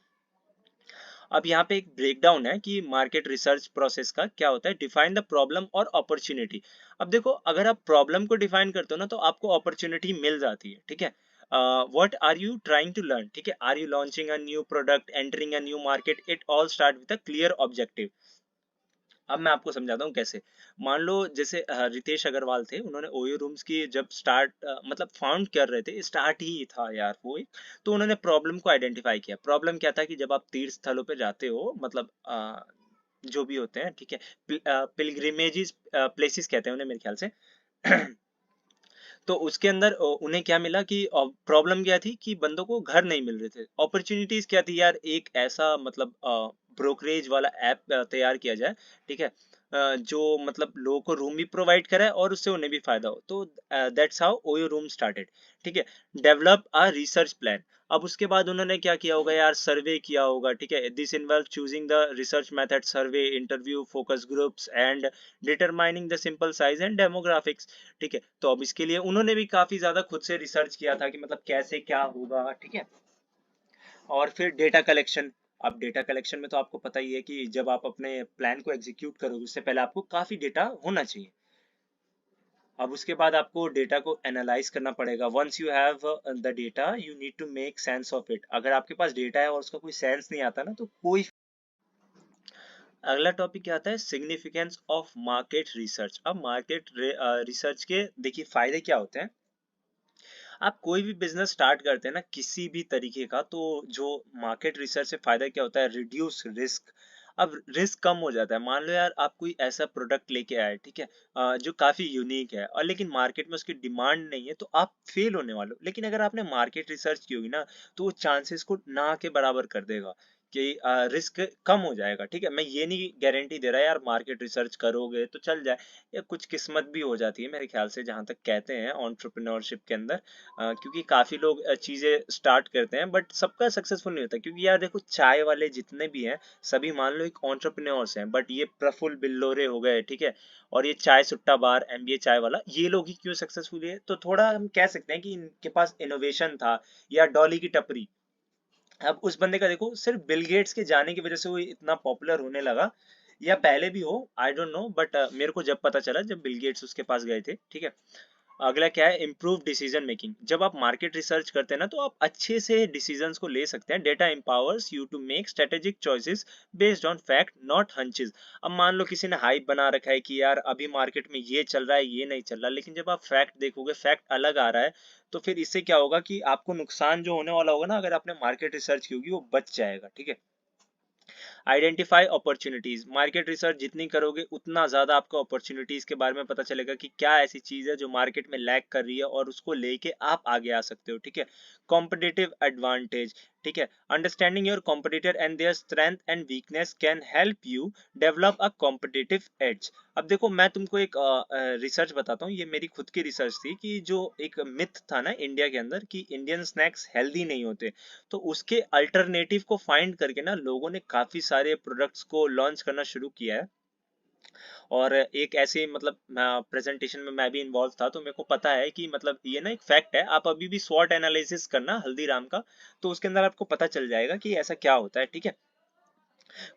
अब यहाँ पे एक ब्रेकडाउन है कि मार्केट रिसर्च प्रोसेस का क्या होता है, डिफाइन द प्रॉब्लम और अपॉर्चुनिटी। अब देखो अगर आप प्रॉब्लम को डिफाइन करते हो ना, तो आपको अपॉर्चुनिटी मिल जाती है, ठीक है। What are you trying to learn, ठीक है, are you launching a new product, entering a new market, it all start with a clear objective. अब मैं आपको समझाता हूँ कैसे। मान लो जैसे रितेश अग्रवाल थे, उन्होंने ओयो रूम्स की जब स्टार्ट मतलब फाउंड कर रहे थे, स्टार्ट ही था यार वो एक, तो उन्होंने प्रॉब्लम को आइडेंटिफाई किया। प्रॉब्लम क्या था कि जब आप तीर्थ स्थलों पे जाते हो, मतलब जो भी होते हैं, ठीक है, पिलग्रिमेजेस प्लेसेस कहते हैं उन्हें मेरे ख्याल से। तो उसके अंदर उन्हें क्या मिला कि प्रॉब्लम क्या थी कि बंदों को घर नहीं मिल रहे थे। अपॉर्चुनिटीज क्या थी यार, एक ऐसा मतलब ब्रोकरेज वाला ऐप तैयार किया जाए, ठीक है, जो मतलब लोगों को रूम भी प्रोवाइड कराए और उससे उन्हें भी फायदा हो। तो that's how OYO room started. ठीक है, डेवलप अ रिसर्च प्लान। अब उसके बाद उन्होंने क्या किया होगा यार, सर्वे किया होगा। ठीक है, this involve choosing the research method, survey, interview, focus groups and determining the simple size and demographics. ठीक है, तो अब इसके लिए उन्होंने भी काफी ज्यादा खुद से रिसर्च किया था कि मतलब कैसे क्या होगा। ठीक है, और फिर डेटा कलेक्शन। अब डेटा कलेक्शन में तो आपको पता ही है कि जब आप अपने प्लान को एग्जीक्यूट करोगे उससे पहले आपको काफी डेटा होना चाहिए। अब उसके बाद आपको डेटा को एनालाइज करना पड़ेगा। Once you have the data you need to make sense of it. अगर आपके पास डेटा है और उसका कोई सेंस नहीं आता ना तो कोई। अगला टॉपिक क्या आता है, सिग्निफिकेंस ऑफ मार्केट रिसर्च। अब मार्केट रिसर्च के देखिए फायदे क्या होते हैं। आप कोई भी बिजनेस स्टार्ट करते हैं ना किसी भी तरीके का, तो जो मार्केट रिसर्च से फायदा क्या होता है, रिड्यूस रिस्क। अब रिस्क कम हो जाता है। मान लो यार आप कोई ऐसा प्रोडक्ट लेके आए, ठीक है, जो काफी यूनिक है और लेकिन मार्केट में उसकी डिमांड नहीं है, तो आप फेल होने वाले हो। लेकिन अगर आपने मार्केट रिसर्च की होगी ना तो वो चांसेस को ना के बराबर कर देगा कि रिस्क कम हो जाएगा। ठीक है, मैं ये नहीं गारंटी दे रहा यार मार्केट रिसर्च करोगे तो चल जाए, या कुछ किस्मत भी हो जाती है मेरे ख्याल से, जहां तक कहते हैं एंटरप्रेन्योरशिप के अंदर। क्योंकि काफी लोग चीजें स्टार्ट करते हैं बट सबका सक्सेसफुल नहीं होता। क्योंकि यार देखो, चाय वाले जितने भी हैं सभी मान लो एक एंटरप्रेन्योर्स हैं, बट ये प्रफुल्ल बिल्लोरे हो गए, ठीक है, और ये चाय सुट्टा बार, एमबीए चाय वाला, ये लोग ही क्यों सक्सेसफुल है, तो थोड़ा हम कह सकते हैं कि इनके पास इनोवेशन था। या डॉली की टपरी, अब उस बंदे का देखो, सिर्फ बिल गेट्स के जाने की वजह से वो इतना पॉपुलर होने लगा, या पहले भी हो, आई डोंट नो, बट मेरे को जब पता चला जब बिल गेट्स उसके पास गए थे। ठीक है, अगला क्या है, इम्प्रूव डिसीजन मेकिंग। जब आप मार्केट रिसर्च करते हैं ना तो आप अच्छे से डिसीजंस को ले सकते हैं। Data empowers you to make strategic choices based on fact not hunches. अब मान लो किसी ने हाइप बना रखा है कि यार अभी मार्केट में ये चल रहा है, ये नहीं चल रहा, लेकिन जब आप फैक्ट देखोगे फैक्ट अलग आ रहा है, तो फिर इससे क्या होगा कि आपको नुकसान जो होने वाला होगा ना, अगर आपने मार्केट रिसर्च की होगी, वो बच जाएगा। ठीक है, आइडेंटिफाई अपॉर्चुनिटीज। मार्केट रिसर्च जितनी करोगे उतना ज्यादा आपको अपॉर्चुनिटीज के बारे में पता चलेगा कि क्या ऐसी चीज है जो मार्केट में लैग कर रही है और उसको लेके आप आगे आ सकते हो। ठीक है, कॉम्पिटिटिव एडवांटेज। ठीक है, understanding your competitor and there strength and weakness can help you develop a competitive as. अब देखो मैं तुमको एक रिसर्च बताता हूँ, ये मेरी खुद की रिसर्च थी कि जो एक मिथ था ना इंडिया के अंदर कि इंडियन स्नैक्स हेल्दी नहीं होते, तो उसके अल्टरनेटिव को फाइंड करके ना लोगों ने काफी सारे प्रोडक्ट्स को लॉन्च करना शुरू किया है। और एक ऐसे मतलब प्रेजेंटेशन में मैं भी इन्वॉल्व था, तो मेरे को पता है कि मतलब ये ना एक फैक्ट है। आप अभी भी स्वॉट एनालिसिस करना हल्दीराम का, तो उसके अंदर आपको पता चल जाएगा कि ऐसा क्या होता है। ठीक है,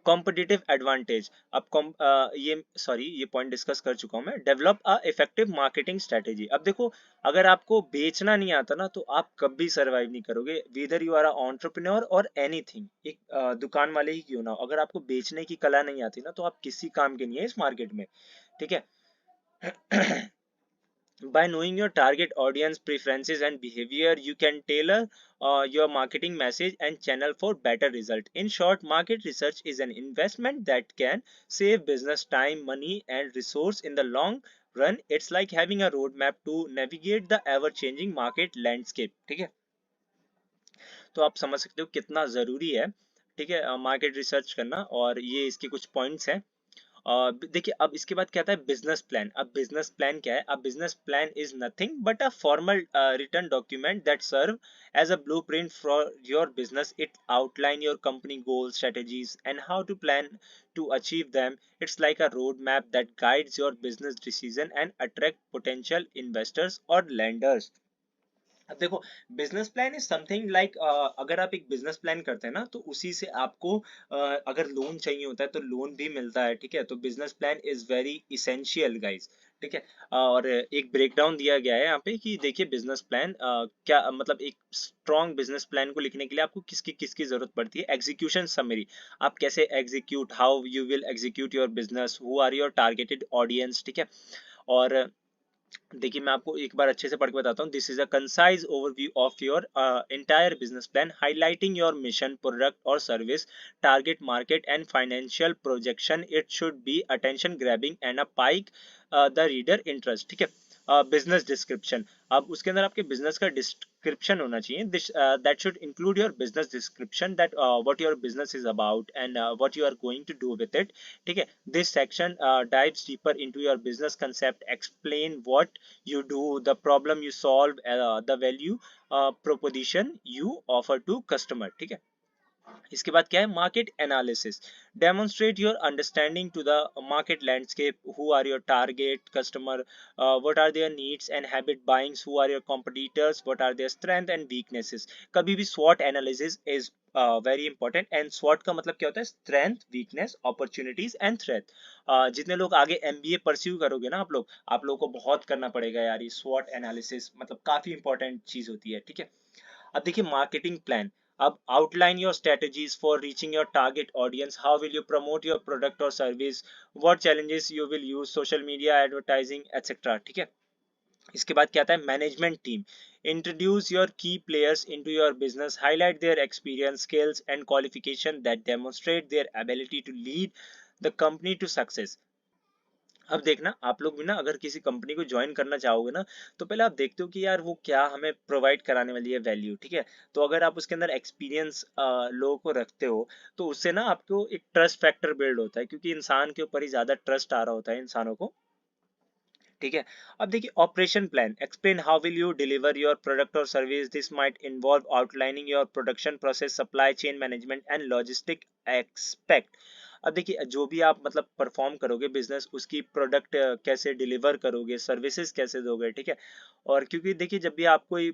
कॉम्पिटिटिव एडवांटेज। अब ये सॉरी ये पॉइंट डिस्कस कर चुका हूं मैं। Develop a effective marketing strategy. अब देखो, अगर आपको बेचना नहीं आता ना तो आप कभी सरवाइव नहीं करोगे, whether you are a entrepreneur और एनीथिंग। एक दुकान वाले ही क्यों ना हो, अगर आपको बेचने की कला नहीं आती ना तो आप किसी काम के नहीं है इस मार्केट में। ठीक है, by knowing your target audience preferences and behavior you can tailor your marketing message and channel for better result. In short, market research is an investment that can save business time, money and resource in the long run. It's like having a roadmap to navigate the ever changing market landscape. ठीक है, तो आप समझ सकते हो कितना जरूरी है। ठीक है, मार्केट रिसर्च करना, और ये इसके कुछ पॉइंट्स हैं। देखिए अब इसके बाद क्या आता है, बिजनेस प्लान। अब बिजनेस प्लान क्या है, अब business plan is nothing but a formal written document that serve as a blueprint for your business. It outline your company goals, strategies and how to plan to achieve them. It's like a roadmap that guides your business decision and attract potential investors or lenders. अब देखो, business plan is something like, अगर आप एक business plan करते हैं ना तो उसी से आपको अगर लोन चाहिए होता है तो लोन भी मिलता है। ठीक है, तो business plan is very essential guys. ठीक है, और एक ब्रेकडाउन दिया गया है यहाँ पे कि देखिए बिजनेस प्लान क्या मतलब, एक स्ट्रॉन्ग बिजनेस प्लान को लिखने के लिए आपको किसकी किसकी जरूरत पड़ती है। एग्जीक्यूशन समरी, आप कैसे execute, how you will execute your business, who are your targeted audience. ठीक है, और देखिए मैं आपको एक बार अच्छे से पढ़ के बताता हूँ। This is a concise overview of your entire business plan highlighting your mission, product और service, target market and financial projection. It should be attention grabbing and a pique the reader interest. ठीक है, business description. अब उसके अंदर आपके business का description होना चाहिए, that should include your business description, that what your business is about and what you are going to do with it. ठीक है, this section dives deeper into your business concept, explain what you do, the problem you solve, the value proposition you offer to customer। ठीक है, इसके बाद क्या है, market analysis, demonstrate your understanding to the market landscape, who are your target customer, what are their needs and habit buyings, who are your competitors, what are their strength and weaknesses. कभी भी स्वॉट analysis is very important. And स्वॉट का मतलब क्या होता है, strength, weakness, opportunities and threat. जितने लोग आगे एमबीए परस्यू करोगे ना आप लोग को बहुत करना पड़ेगा यार ये स्वॉट एनालिसिस, मतलब काफी इंपॉर्टेंट चीज होती है। ठीक है, अब देखिए मार्केटिंग प्लान। अब outline your strategies for reaching your target audience, how will you promote your product or service, what challenges you will use, social media advertising etc। ठीक है, इसके बाद क्या आता है, management team, introduce your key players into your business, highlight their experience, skills and qualification that demonstrate their ability to lead the company to success। अब देखना आप लोग भी ना, अगर किसी कंपनी को ज्वाइन करना चाहोगे ना, तो पहले आप देखते हो कि यार वो क्या हमें प्रोवाइड कराने वाली है वैल्यू। ठीक है, तो अगर आप उसके अंदर एक्सपीरियंस लोगों को रखते हो, तो उससे ना आपको एक ट्रस्ट फैक्टर बिल्ड होता है, क्योंकि इंसान के ऊपर ही ज्यादा ट्रस्ट आ रहा होता है इंसानों को। ठीक है, अब देखिए operation plan, explain how will you deliver your product और service, this might involve outlining your production process, supply chain management and logistic expect. अब देखिए जो भी आप मतलब परफॉर्म करोगे बिजनेस, उसकी प्रोडक्ट कैसे डिलीवर करोगे, सर्विसेज कैसे दोगे। ठीक है, और क्योंकि देखिए जब भी आप कोई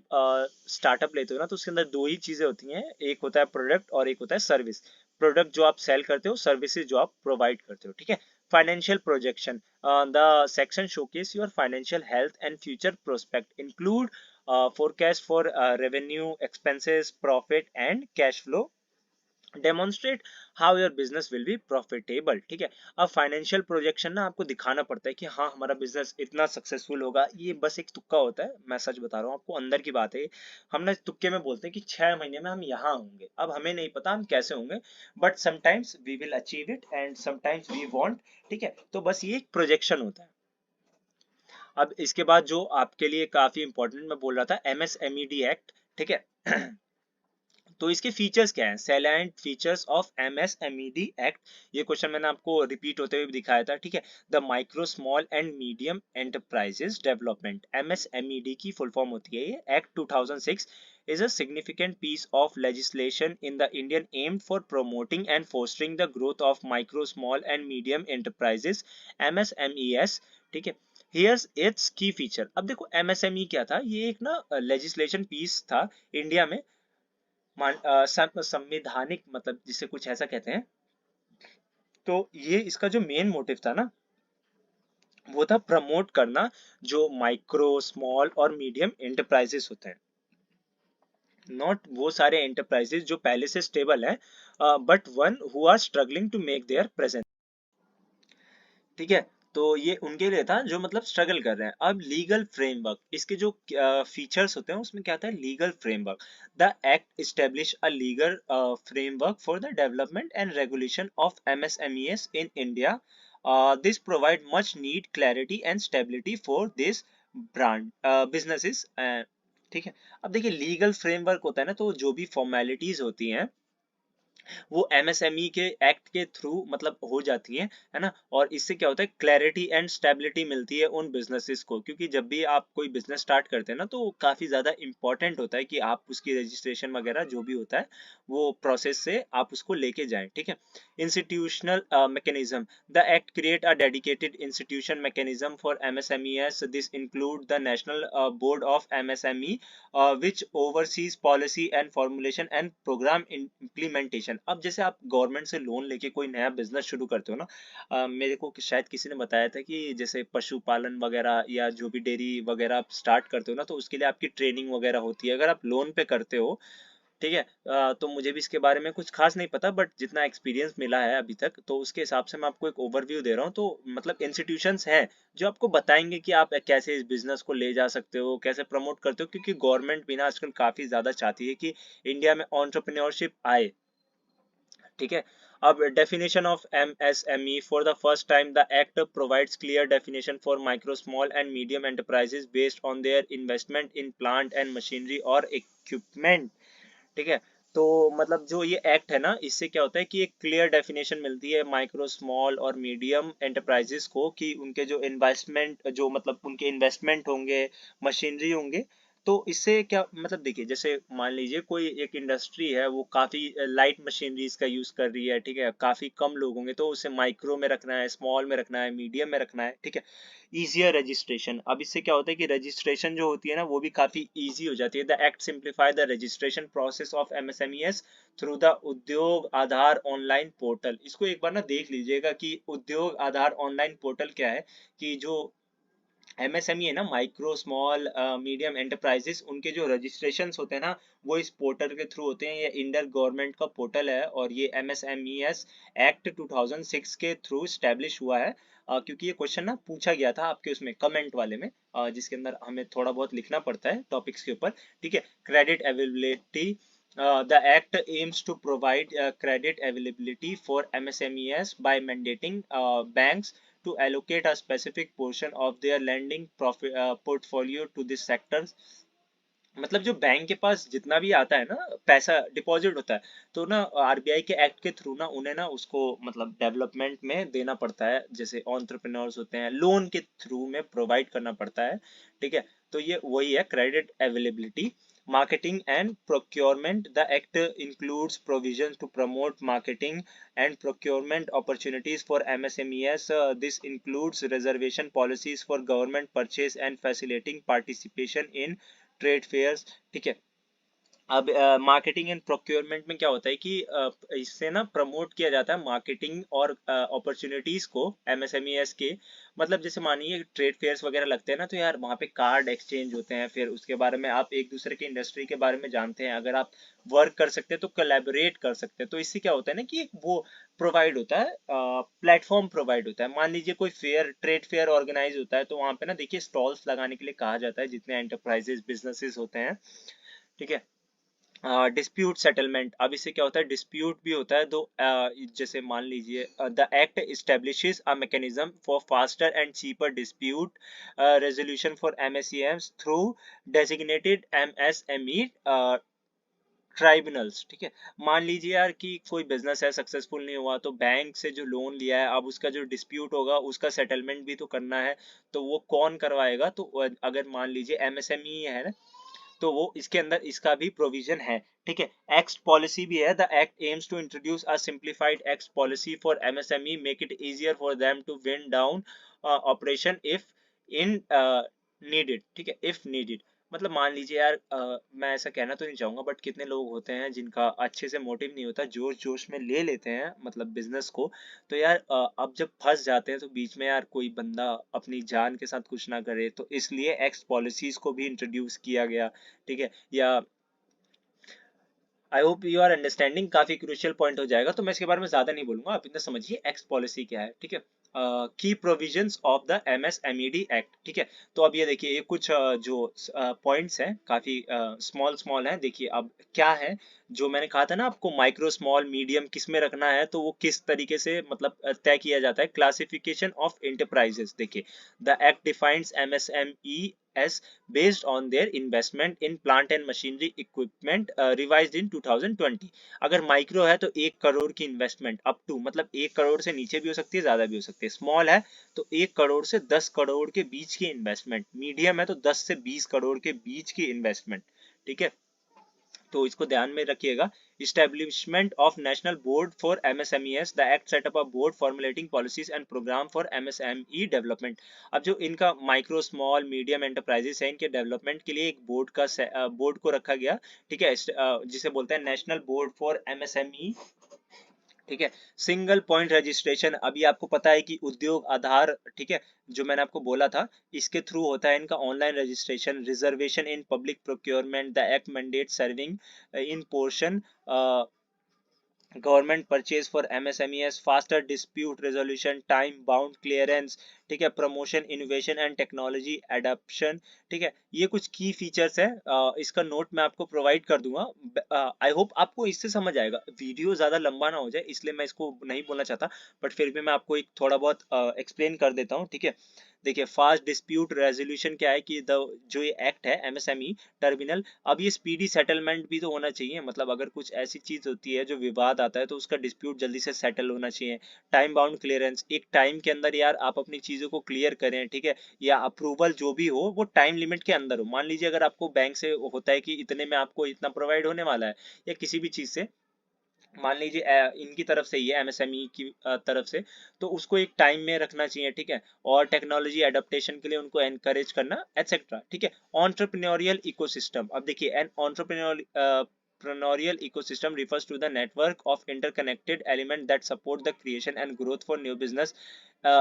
स्टार्टअप लेते हो ना, तो उसके अंदर दो ही चीजें होती हैं, एक होता है प्रोडक्ट और एक होता है सर्विस। प्रोडक्ट जो आप सेल करते हो, सर्विसेज जो आप प्रोवाइड करते हो। ठीक है, financial projection, the section showcase your financial health and future prospect, include forecast for revenue, expenses, profit and cash flow, demonstrate how your business will be profitable। ठीक है, अब फाइनेंशियल प्रोजेक्शन ना आपको दिखाना पड़ता है कि हाँ हमारा बिजनेस इतना सक्सेसफुल होगा। ये बस एक तुक्का होता है, मैं सच बता रहा हूँ आपको, अंदर की बात है। हम ना तुक्के में बोलते हैं कि 6 महीने में हम यहाँ होंगे, अब हमें नहीं पता हम कैसे होंगे, but sometimes we will achieve it and sometimes we won't. ठीक है, तो बस ये एक प्रोजेक्शन होता है। अब इसके बाद जो आपके लिए काफी इंपॉर्टेंट मैं बोल रहा था, एमएसएमईडी एक्ट। ठीक है, तो इसके फीचर्स क्या हैं, सैलाइंट फीचर्स ऑफ एमएसएमईडी एक्ट। ये क्वेश्चन मैंने आपको रिपीट होते हुए दिखाया था। ठीक है, the micro small and medium enterprises development, MSMED की फुल फॉर्म होती है ये। Act 2006 is a significant piece of legislation in the Indian aimed for promoting and fostering the growth of micro, small and medium enterprises, MSMEs। ठीक है, here's its key feature। अब देखो MSME क्या था, ये एक ना legislation piece था इंडिया में, संविधानिक मतलब जिसे कुछ ऐसा कहते हैं। तो ये इसका जो मेन मोटिव था ना, वो था प्रमोट करना जो माइक्रो, स्मॉल और मीडियम एंटरप्राइजेस होते हैं, नॉट वो सारे एंटरप्राइजेस जो पहले से स्टेबल है, but one who are struggling to make their presence. ठीक है, तो ये उनके लिए था जो मतलब स्ट्रगल कर रहे हैं। अब लीगल फ्रेमवर्क, इसके जो फीचर्स होते हैं उसमें क्या आता है, legal framework. The act establish a legal framework for the development and regulation of एमएसएमईएस in India. This provide much need clarity and stability for this brand businesses. ठीक है, अब देखिए लीगल फ्रेमवर्क होता है ना, तो जो भी फॉर्मेलिटीज होती हैं वो एमएसएमई के एक्ट के थ्रू मतलब हो जाती है ना। और इससे क्या होता है, क्लैरिटी एंड स्टेबिलिटी मिलती है उन बिजनेसेस को, क्योंकि जब भी आप कोई बिजनेस स्टार्ट करते हैं ना, तो काफी ज्यादा इंपॉर्टेंट होता है कि आप उसकी रजिस्ट्रेशन वगैरह जो भी होता है वो प्रोसेस से आप उसको लेके जाएं। ठीक है, institutional mechanism, the act create a dedicated institution mechanism for एमएसएमईएस, this include the national board of MSME which oversees policy and formulation and program implementation। अब जैसे आप गवर्नमेंट से लोन लेके कोई नया बिजनेस शुरू करते हो ना, मेरे को शायद किसी ने बताया था कि जैसे पशुपालन वगैरह या जो भी डेयरी वगैरह आप स्टार्ट करते हो ना, तो उसके लिए आपकी ट्रेनिंग वगैरह होती है, अगर आप लोन पे करते हो। ठीक है, तो मुझे भी इसके बारे में कुछ खास नहीं पता, बट जितना एक्सपीरियंस मिला है अभी तक, तो उसके हिसाब से मैं आपको एक ओवरव्यू दे रहा हूँ। तो मतलब इंस्टीट्यूशंस हैं जो आपको बताएंगे कि आप कैसे इस बिजनेस को ले जा सकते हो, कैसे प्रमोट करते हो, क्योंकि गवर्नमेंट भी ना आजकल काफी ज्यादा चाहती है कि इंडिया में एंटरप्रेन्योरशिप आए। ठीक है। अब definition of MSME, for the first time the act provides clear definition for micro small and medium enterprises based on their investment in plant and machinery और इक्विपमेंट। ठीक है। तो मतलब जो ये एक्ट है ना, इससे क्या होता है कि एक क्लियर डेफिनेशन मिलती है माइक्रो स्मॉल और मीडियम एंटरप्राइजेस को, कि उनके जो इन्वेस्टमेंट, जो मतलब उनके इन्वेस्टमेंट होंगे, मशीनरी होंगे। तो इससे क्या मतलब, देखिए जैसे मान लीजिए कोई एक इंडस्ट्री है, वो काफी लाइट मशीनरीज का यूज कर रही है, ठीक है, काफी कम लोग होंगे, तो उसे माइक्रो में रखना है, स्मॉल में रखना है, मीडियम में रखना है, ठीक है। इजियर रजिस्ट्रेशन, अब इससे क्या होता है कि रजिस्ट्रेशन जो होती है ना, वो भी काफी इजी हो जाती है। The act simplify the registration process of एमएसएमईएस through the उद्योग आधार ऑनलाइन पोर्टल। इसको एक बार ना देख लीजिएगा कि उद्योग आधार ऑनलाइन पोर्टल क्या है। कि जो एमएसएमई है ना, माइक्रो स्मॉल मीडियम एंटरप्राइजेस, उनके जो रजिस्ट्रेशन होते हैं ना, वो इस पोर्टल के थ्रू होते हैं। ये इंडियन गवर्नमेंट का पोर्टल है, और ये एमएसएमईएस एक्ट 2006 के थ्रू स्टैब्लिश हुआ है। क्योंकि ये क्वेश्चन ना पूछा गया था आपके उसमें कमेंट वाले में, जिसके अंदर हमें थोड़ा बहुत लिखना पड़ता है टॉपिक्स के ऊपर। ठीक है। Credit availability, the act aims to provide credit availability for MSMEs by mandating banks to allocate a specific portion of their lending portfolio to this sector। मतलब जो बैंक के पास जितना भी आता है ना, पैसा डिपॉजिट होता है, तो ना आरबीआई के एक्ट के थ्रू ना उन्हें ना उसको मतलब डेवलपमेंट में देना पड़ता है। जैसे एंटरप्रेन्योर्स होते हैं, लोन के थ्रू में प्रोवाइड करना पड़ता है। ठीक है। तो ये वही है credit availability. Marketing and procurement, the act includes provisions to promote marketing and procurement opportunities for MSMEs. This includes reservation policies for government purchase and facilitating participation in trade fairs. ठीक है। अब मार्केटिंग एंड प्रोक्योरमेंट में क्या होता है कि इससे ना प्रमोट किया जाता है मार्केटिंग और अपॉर्चुनिटीज को एमएसएमईएस के। मतलब जैसे मानिए ट्रेड फेयर्स वगैरह लगते हैं ना, तो यार वहाँ पे कार्ड एक्सचेंज होते हैं, फिर उसके बारे में आप एक दूसरे की इंडस्ट्री के बारे में जानते हैं। अगर आप वर्क कर सकते हैं तो कोलैबोरेट कर सकते हैं। तो इससे क्या होता है ना कि वो प्रोवाइड होता है, प्लेटफॉर्म प्रोवाइड होता है। मान लीजिए कोई फेयर, ट्रेड फेयर ऑर्गेनाइज होता है, तो वहाँ पे ना देखिए स्टॉल्स लगाने के लिए कहा जाता है जितने एंटरप्राइजेस बिजनेसेस होते हैं। ठीक है। डिस्प्यूट सेटलमेंट, अब इससे क्या होता है, डिस्प्यूट भी होता है। तो जैसे मान लीजिए the act establishes a mechanism for faster and cheaper dispute resolution for MSEMs through designated MSME tribunals. ठीक है। मान लीजिए यार कि कोई बिजनेस है, सक्सेसफुल नहीं हुआ, तो बैंक से जो लोन लिया है, अब उसका जो डिस्प्यूट होगा उसका सेटलमेंट भी तो करना है। तो वो कौन करवाएगा, तो अगर मान लीजिए एमएसएमई है ना, तो वो इसके अंदर इसका भी प्रोविजन है। ठीक है। एक्ट पॉलिसी भी है। The act aims to introduce a simplified act policy for MSME, make it easier for them to wind down operation if in needed. ठीक है, इफ नीडेड। मतलब मान लीजिए यार, मैं ऐसा कहना तो नहीं चाहूंगा, बट कितने लोग होते हैं जिनका अच्छे से मोटिव नहीं होता, जोश जोश में ले लेते हैं मतलब बिजनेस को। तो यार अब जब फंस जाते हैं, तो बीच में यार कोई बंदा अपनी जान के साथ कुछ ना करे, तो इसलिए एक्स पॉलिसीज को भी इंट्रोड्यूस किया गया। ठीक है। या I hope you are understanding, काफी क्रूशियल पॉइंट हो जाएगा, तो मैं इसके बारे में ज्यादा नहीं बोलूंगा, आप इतना समझिए एक्स पॉलिसी क्या है। ठीक है। की provisions of the MSMED act. ठीक है। तो अब ये देखिए, ये कुछ जो पॉइंट्स हैं, काफी स्मॉल स्मॉल हैं। देखिए अब क्या है, जो मैंने कहा था ना आपको, माइक्रो स्मॉल मीडियम किस में रखना है, तो वो किस तरीके से मतलब तय किया जाता है। क्लासिफिकेशन ऑफ एंटरप्राइजेस, देखिए the act defines MSME as based on their investment in plant and machinery equipment revised in 2020। अगर माइक्रो है तो 1 करोड़ की इन्वेस्टमेंट अप टू, मतलब 1 करोड़ से नीचे भी हो सकती है, ज्यादा भी हो सकती है। स्मॉल है तो 1 करोड़ से 10 करोड़ के बीच की इन्वेस्टमेंट। मीडियम है तो 10 से 20 करोड़ के बीच की इन्वेस्टमेंट। ठीक है। तो इसको ध्यान में रखिएगा। Establishment of National Board for MSMEs, the Act set up a board formulating policies and program for MSME development। अब जो इनका माइक्रो स्मॉल मीडियम एंटरप्राइजेस है, इनके डेवलपमेंट के लिए एक बोर्ड को रखा गया। ठीक है। जिसे बोलते हैं नेशनल बोर्ड फॉर एमएसएमई। ठीक है। सिंगल पॉइंट रजिस्ट्रेशन, अभी आपको पता है कि उद्योग आधार, ठीक है, जो मैंने आपको बोला था, इसके थ्रू होता है इनका online registration. Reservation in public procurement, the act mandate serving in portion government purchase for MSMEs, faster dispute resolution, time bound clearance, ठीक है, promotion, innovation and technology adaption, ठीक है, ये कुछ की फीचर्स है। इसका नोट मैं आपको प्रोवाइड कर दूंगा। आई होप आपको इससे समझ आएगा, वीडियो ज्यादा लंबा ना हो जाए इसलिए मैं इसको नहीं बोलना चाहता, बट फिर भी मैं आपको एक थोड़ा बहुत एक्सप्लेन कर देता हूँ, ठीक है। देखिए, फास्ट डिस्प्यूट रेजोल्यूशन क्या है कि जो ये एक्ट है एमएसएमई टर्मिनल, अब ये स्पीडी सेटलमेंट भी तो होना चाहिए, मतलब अगर कुछ ऐसी चीज होती है जो विवाद आता है तो उसका डिस्प्यूट जल्दी से सेटल होना चाहिए। टाइम बाउंड क्लियरेंस, एक टाइम के अंदर यार आप अपनी चीजों को क्लियर करें, ठीक है, या अप्रूवल जो भी हो वो टाइम लिमिट के अंदर हो। मान लीजिए अगर आपको बैंक से होता है कि इतने में आपको इतना प्रोवाइड होने वाला है, या किसी भी चीज से, मान लीजिए इनकी तरफ से ही है, एमएसएमई की तरफ से, तो उसको एक टाइम में रखना चाहिए, ठीक है, और टेक्नोलॉजी एडेप्टेशन के लिए उनको एनकरेज करना, एटसेट्रा, ठीक है। एंटरप्रेन्योरियल इकोसिस्टम, अब देखिए, N entrepreneurial ecosystem refers to the network of interconnected elements that support the creation and growth for new business.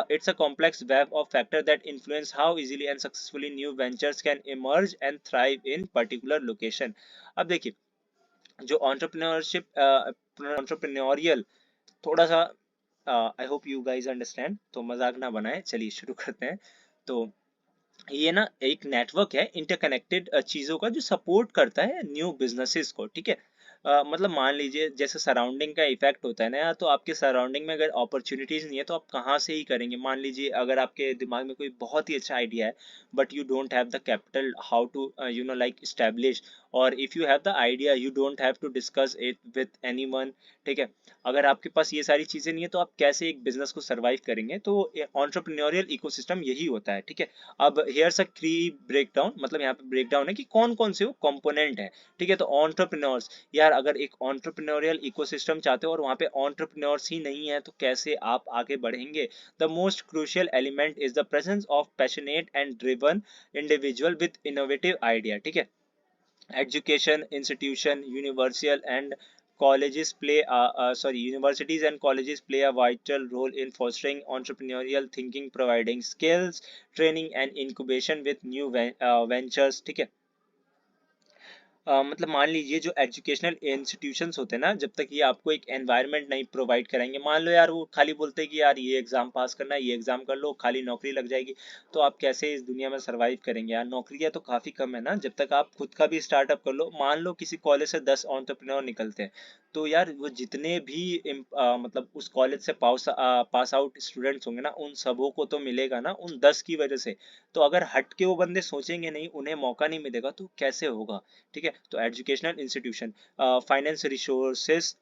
It's a complex web of factors that influence how easily and successfully new ventures can emerge and thrive in particular location. अब देखिए, जो entrepreneurial, थोड़ा सा, आई hope you guys understand, तो मजाक ना बनाए, चलिए शुरू करते हैं। तो ये ना एक नेटवर्क है इंटरकनेक्टेड चीजों का, जो सपोर्ट करता है न्यू बिजनेसेस को, ठीक है। मतलब मान लीजिए जैसे सराउंडिंग का इफेक्ट होता है ना यार, तो आपके सराउंडिंग में अगर अपॉर्चुनिटीज नहीं है तो आप कहाँ से ही करेंगे। मान लीजिए अगर आपके दिमाग में कोई बहुत ही अच्छा आइडिया है, but you don't have the capital how to like establish, और if you have the idea you don't have to discuss it with anyone, ठीक है। अगर आपके पास ये सारी चीजें नहीं है तो आप कैसे एक बिजनेस को सर्वाइव करेंगे। तो एंटरप्रेन्योरियल इकोसिस्टम यही होता है, ठीक है। अब हेयर्स अ की ब्रेकडाउन, मतलब यहाँ पे ब्रेकडाउन है कि कौन कौन से वो कंपोनेंट है, ठीक है। तो एंटरप्रेन्योर्स, यार अगर एक एंटरप्रेन्योरियल इकोसिस्टम चाहते हो और वहाँ पे एंटरप्रेन्योर्स ही नहीं है तो कैसे आप आगे बढ़ेंगे। The most crucial element is the presence of passionate and driven individual with innovative idea, ठीक है। Education institution, universal and colleges play universities and colleges play a vital role in fostering entrepreneurial thinking, providing skills training and incubation with new ventures, ठीक है। मतलब मान लीजिए जो educational institutions होते हैं ना, जब तक ये आपको एक एनवायरनमेंट नहीं प्रोवाइड कराएंगे, मान लो यार वो खाली बोलते हैं कि यार ये एग्जाम पास करना है, ये एग्जाम कर लो, खाली नौकरी लग जाएगी, तो आप कैसे इस दुनिया में सरवाइव करेंगे यार। नौकरियां तो काफी कम है ना, जब तक आप खुद का भी स्टार्टअप कर लो। मान लो किसी कॉलेज से 10 एंटरप्रेन्योर निकलते हैं, तो यार वो जितने भी मतलब उस कॉलेज से पास आउट स्टूडेंट्स होंगे ना, उन सबों को तो मिलेगा ना उन 10 की वजह से। तो अगर हट के वो बंदे सोचेंगे नहीं, उन्हें मौका नहीं मिलेगा, तो कैसे होगा, ठीक है। तो educational institution, finance resources,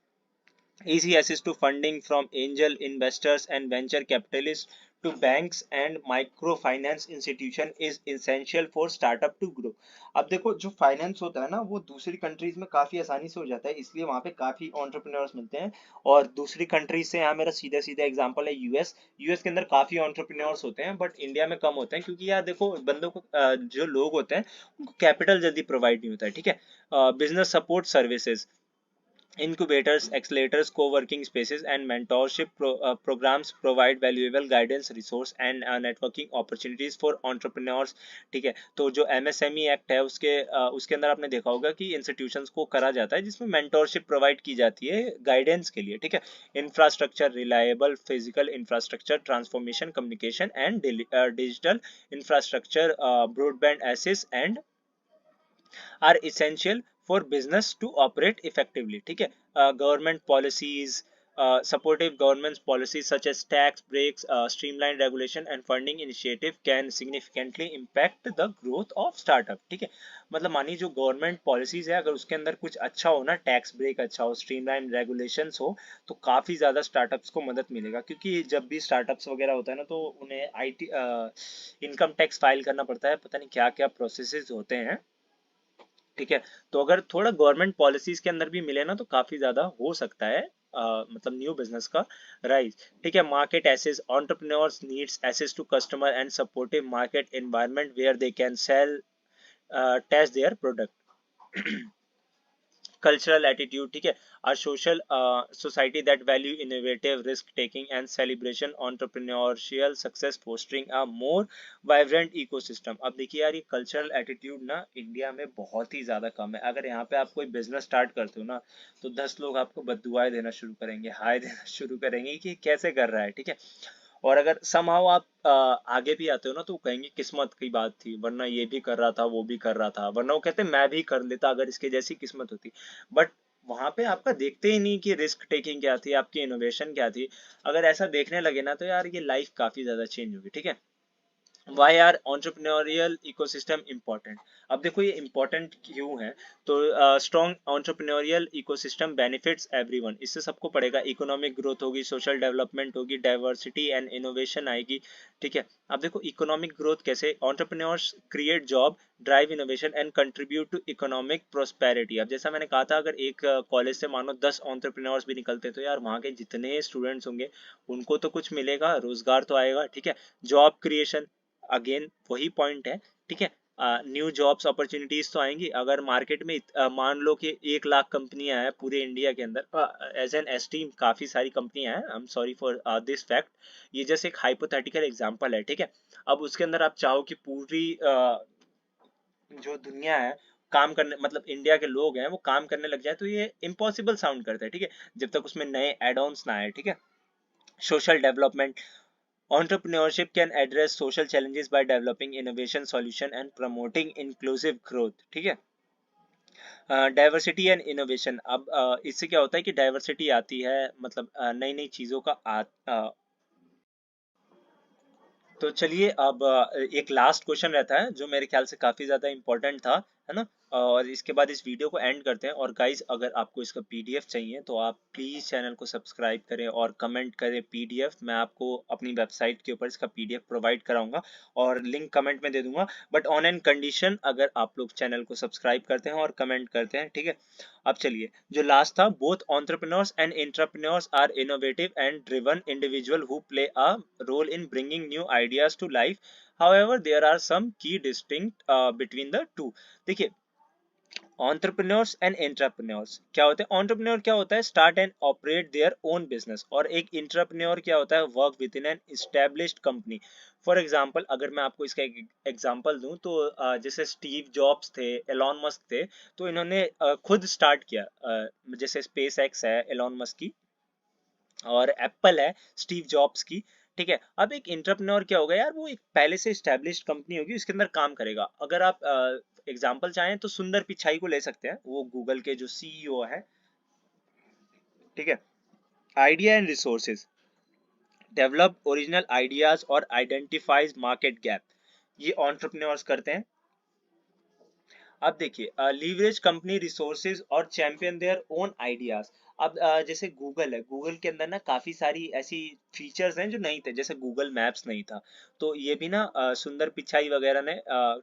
easy access to funding from angel investors and venture capitalists to banks and microfinance institution is essential for startup to grow। अब देखो, जो फाइनेंस होता है ना वो दूसरी कंट्रीज में काफी आसानी से हो जाता है, इसलिए वहां पे काफी एंटरप्रेन्योर्स मिलते हैं। और दूसरी कंट्रीज से, यहाँ मेरा सीधा सीधा एग्जांपल है यूएस। यूएस के अंदर काफी एंटरप्रेन्योर्स होते हैं, बट इंडिया में कम होते हैं, क्योंकि यार देखो बंदों को जो लोग होते हैं उनको कैपिटल जल्दी प्रोवाइड नहीं होता है, ठीक है। Business support services, incubators, accelerators, co-working spaces and mentorship programs provide valuable guidance, resource and networking opportunities for entrepreneurs, ठीक है। तो जो एमएसएमई एक्ट है उसके अंदर आपने देखा होगा कि इंस्टीट्यूशंस को करा जाता है जिसमें मेंटोरशिप प्रोवाइड की जाती है गाइडेंस के लिए, ठीक है। Infrastructure, reliable physical infrastructure, transformation, communication and digital infrastructure, broadband access and are essential for business to operate effectively, ठीक है। Government policies, supportive government policies such as tax breaks, streamlined regulation and funding initiative can significantly impact the growth of startup, ठीक है। मतलब मानिए जो government policies है, अगर उसके अंदर कुछ अच्छा हो ना, टैक्स ब्रेक अच्छा हो, स्ट्रीमलाइन रेगुलेशंस हो, तो काफी ज्यादा स्टार्टअप्स को मदद मिलेगा। क्योंकि जब भी स्टार्टअप्स वगैरह होता है ना, तो उन्हें आईटी इनकम टैक्स फाइल करना पड़ता है, पता नहीं क्या क्या प्रोसेसेस होते हैं, ठीक है। तो अगर थोड़ा गवर्नमेंट पॉलिसीज के अंदर भी मिले ना, तो काफी ज्यादा हो सकता है मतलब न्यू बिजनेस का राइज, ठीक है। Market access, entrepreneurs needs access to customer and supportive market environment where they can sell test their product. cultural attitude, ठीक है। our social society that value innovative risk taking and celebration entrepreneurial success fostering a more vibrant ecosystem। अब देखिए यार, ये cultural attitude ना India में बहुत ही ज्यादा कम है। अगर यहाँ पे आप कोई बिजनेस स्टार्ट करते हो ना, तो 10 लोग आपको बददुआएं देना शुरू करेंगे, हाय देना शुरू करेंगे कि कैसे कर रहा है, ठीक है। और अगर somehow आप आगे भी आते हो ना तो वो कहेंगे किस्मत की बात थी, वरना ये भी कर रहा था वो भी कर रहा था, वरना वो कहते मैं भी कर लेता अगर इसके जैसी किस्मत होती। बट वहां पे आपका देखते ही नहीं कि रिस्क टेकिंग क्या थी, आपकी इनोवेशन क्या थी। अगर ऐसा देखने लगे ना तो यार ये लाइफ काफी ज्यादा चेंज होगी, ठीक है। Why are entrepreneurial ecosystem important? अब देखो ये important क्यों है। तो strong entrepreneurial ecosystem benefits everyone, इससे सबको पड़ेगा, इकोनॉमिक ग्रोथ होगी, सोशल डेवलपमेंट होगी, डाइवर्सिटी एंड इनोवेशन आएगी, ठीक है। अब देखो इकोनॉमिक ग्रोथ कैसे, entrepreneurs create job, drive innovation and contribute to economic prosperity. अब जैसा मैंने कहा था, अगर एक कॉलेज से मानो 10 entrepreneurs भी निकलते तो यार वहाँ के जितने स्टूडेंट्स होंगे उनको तो कुछ मिलेगा, रोजगार तो आएगा, ठीक है। जॉब क्रिएशन, अगेन वही पॉइंट है, ठीक है। न्यू जॉब्स अपॉर्चुनिटीज तो आएंगी। अगर मार्केट में मान लो कि 1 लाख कंपनियां हैं पूरे इंडिया के अंदर, एज एन एस्टीम काफी सारी कंपनियां हैं, I am sorry for this fact, ये जैसे एक हाइपोथेटिकल एग्जांपल है, ठीक है। अब उसके अंदर आप चाहो कि पूरी जो दुनिया है काम करने, मतलब इंडिया के लोग हैं वो काम करने लग जाए, तो ये इम्पॉसिबल साउंड करता है, ठीक है, जब तक उसमें नए एड ऑन्स ना आए, ठीक है। Social development, entrepreneurship can address social challenges by developing innovation solution and promoting inclusive growth, ठीक है। डाइवर्सिटी एंड इनोवेशन, अब इससे क्या होता है कि डाइवर्सिटी आती है, मतलब नई नई चीजों का तो चलिए अब एक लास्ट क्वेश्चन रहता है जो मेरे ख्याल से काफी ज्यादा इंपॉर्टेंट था, है ना। और इसके बाद इस वीडियो को एंड करते हैं। और गाइज अगर आपको इसका पीडीएफ चाहिए तो आप प्लीज चैनल को सब्सक्राइब करें और कमेंट करें पीडीएफ, मैं आपको अपनी वेबसाइट के ऊपर इसका पीडीएफ प्रोवाइड कराऊंगा और लिंक कमेंट में दे दूंगा, बट ऑन एन कंडीशन अगर आप लोग चैनल को सब्सक्राइब करते हैं और कमेंट करते हैं, ठीक है। अब चलिए जो लास्ट था, both entrepreneurs and entrepreneurs are innovative and driven individual who play a role in bringing new ideas to life, however there are some key distinct between the two। देखिए entrepreneurs and entrepreneurs क्या होते हैं, entrepreneur क्या होता है, start and operate their own business, और एक entrepreneur क्या होता है, work within an established company। For example अगर मैं आपको इसका एक एग्जाम्पल दूं तो जैसे स्टीव जॉब्स थे, एलॉन मस्क थे, तो इन्होंने खुद स्टार्ट किया, जैसे स्पेस एक्स है एलॉन मस्क की, और एप्पल है स्टीव जॉब्स की, ठीक है। अब एक इंटरप्रेन्योर क्या होगा यार, वो एक पहले से स्टैब्लिश्ड कंपनी होगी उसके अंदर काम करेगा। अगर आप एग्जांपल चाहें तो सुंदर पिचाई को ले सकते हैं, वो गूगल के जो सीईओ है, ठीक है। Idea and resources, develop original ideas और आइडेंटिफाइज मार्केट गैप, ये एंटरप्रेन्योर्स करते हैं। अब देखिए लीवरेज कंपनी रिसोर्सेज और चैंपियन देयर ओन आइडियाज। अब जैसे गूगल है, गूगल के अंदर ना काफी सारी ऐसी फीचर्स हैं जो नहीं थे, जैसे गूगल मैप्स नहीं था, तो ये भी ना सुंदर पिचाई वगैरह ने,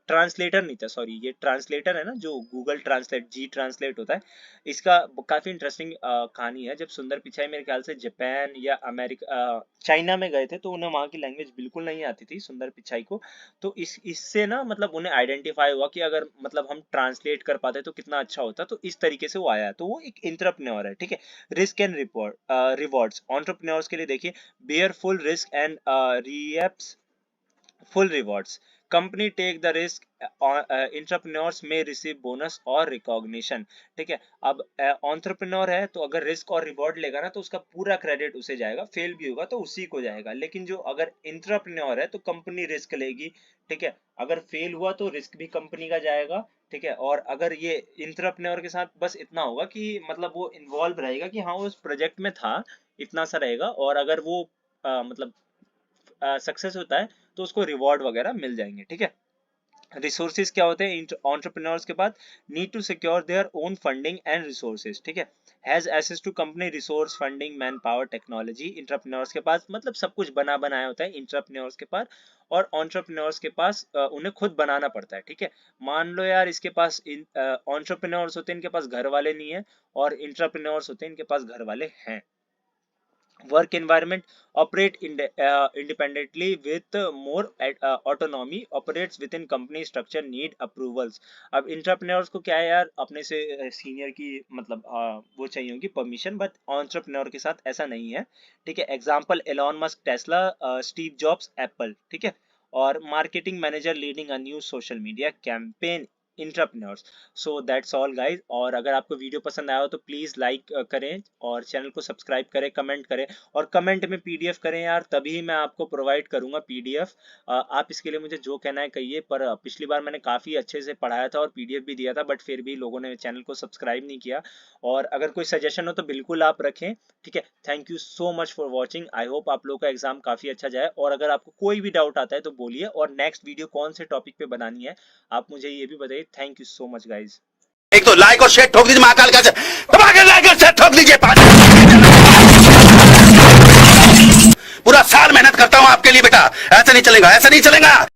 ट्रांसलेटर नहीं था सॉरी, ये ट्रांसलेटर है ना जो गूगल ट्रांसलेट, जी ट्रांसलेट होता है, इसका काफी इंटरेस्टिंग कहानी है। जब सुंदर पिचाई मेरे ख्याल से जापान या अमेरिका, चाइना में गए थे तो उन्हें वहाँ की लैंग्वेज बिल्कुल नहीं आती थी सुंदर पिचाई को, तो इससे ना मतलब उन्हें आइडेंटिफाई हुआ कि अगर मतलब हम ट्रांसलेट कर पाते तो कितना अच्छा होता, तो इस तरीके से वो आया, तो वो एक इंटरप्रेन्योर है, ठीक है। Risk and reward, rewards entrepreneurs के लिए देखिए, bear full risk and reaps full rewards, company take the risk, entrepreneurs may receive bonus और recognition, ठीक है। अब entrepreneur है तो अगर रिस्क और रिवॉर्ड लेगा ना तो उसका पूरा क्रेडिट उसे जाएगा, फेल भी होगा तो उसी को जाएगा, लेकिन जो अगर इंटरप्रेन्योर है तो कंपनी रिस्क लेगी, ठीक है। अगर फेल हुआ तो रिस्क भी कंपनी का जाएगा, ठीक है। और अगर ये इंटरप्रेन्योर के साथ बस इतना होगा कि मतलब वो इन्वॉल्व रहेगा कि हाँ वो उस प्रोजेक्ट में था, इतना सा रहेगा, और अगर वो मतलब सक्सेस होता है तो उसको रिवॉर्ड वगैरह मिल जाएंगे, ठीक है। रिसोर्सेज क्या होते हैं एंटरप्रेन्योर्स के पास, need to secure their own funding and resources, ठीक है। Has access to company resource funding man power technology, entrepreneurs के पास मतलब सब कुछ बना बनाया होता है एंटरप्रेन्योर्स के पास, और एंटरप्रेन्योर्स के पास उन्हें खुद बनाना पड़ता है, ठीक है। मान लो यार इसके पास एंटरप्रेन्योर्स होते हैं, इनके पास घर वाले नहीं है, और एंटरप्रेन्योर्स होते हैं इनके पास घर वाले हैं। Work environment, operate independently with more autonomy, operates within company structure, need approvals। अब इंटरप्रेन्योर्स को क्या है यार, अपने से सीनियर की मतलब वो चाहिए होगी परमिशन, बट एंटरप्रेन्योर के साथ ऐसा नहीं है, ठीक है। Example Elon Musk Tesla, Steve Jobs Apple, ठीक है। और marketing manager leading a new social media campaign intrapreneurs. So that's all guys. और अगर आपको वीडियो पसंद आया हो तो प्लीज़ लाइक करें और चैनल को सब्सक्राइब करें, कमेंट करें और कमेंट में पीडीएफ करें यार, तभी मैं आपको प्रोवाइड करूंगा पीडीएफ। आप इसके लिए मुझे जो कहना है कहिए, पर पिछली बार मैंने काफ़ी अच्छे से पढ़ाया था और पीडीएफ भी दिया था, बट फिर भी लोगों ने चैनल को सब्सक्राइब नहीं किया। और अगर कोई सजेशन हो तो बिल्कुल आप रखें, ठीक है। Thank you so much for watching. I hope आप लोगों का एग्जाम काफ़ी अच्छा जाए, और अगर आपको कोई भी डाउट आता है तो बोलिए, और नेक्स्ट वीडियो कौन से टॉपिक पे बनानी है आप मुझे ये भी बताइए। Thank you so much guys. एक तो लाइक और शेयर ठोक दीजिए महाकाल का, दबा के लाइक और शेयर ठोक दीजिए। पूरा साल मेहनत करता हूं आपके लिए बेटा, ऐसा नहीं चलेगा, ऐसा नहीं चलेगा।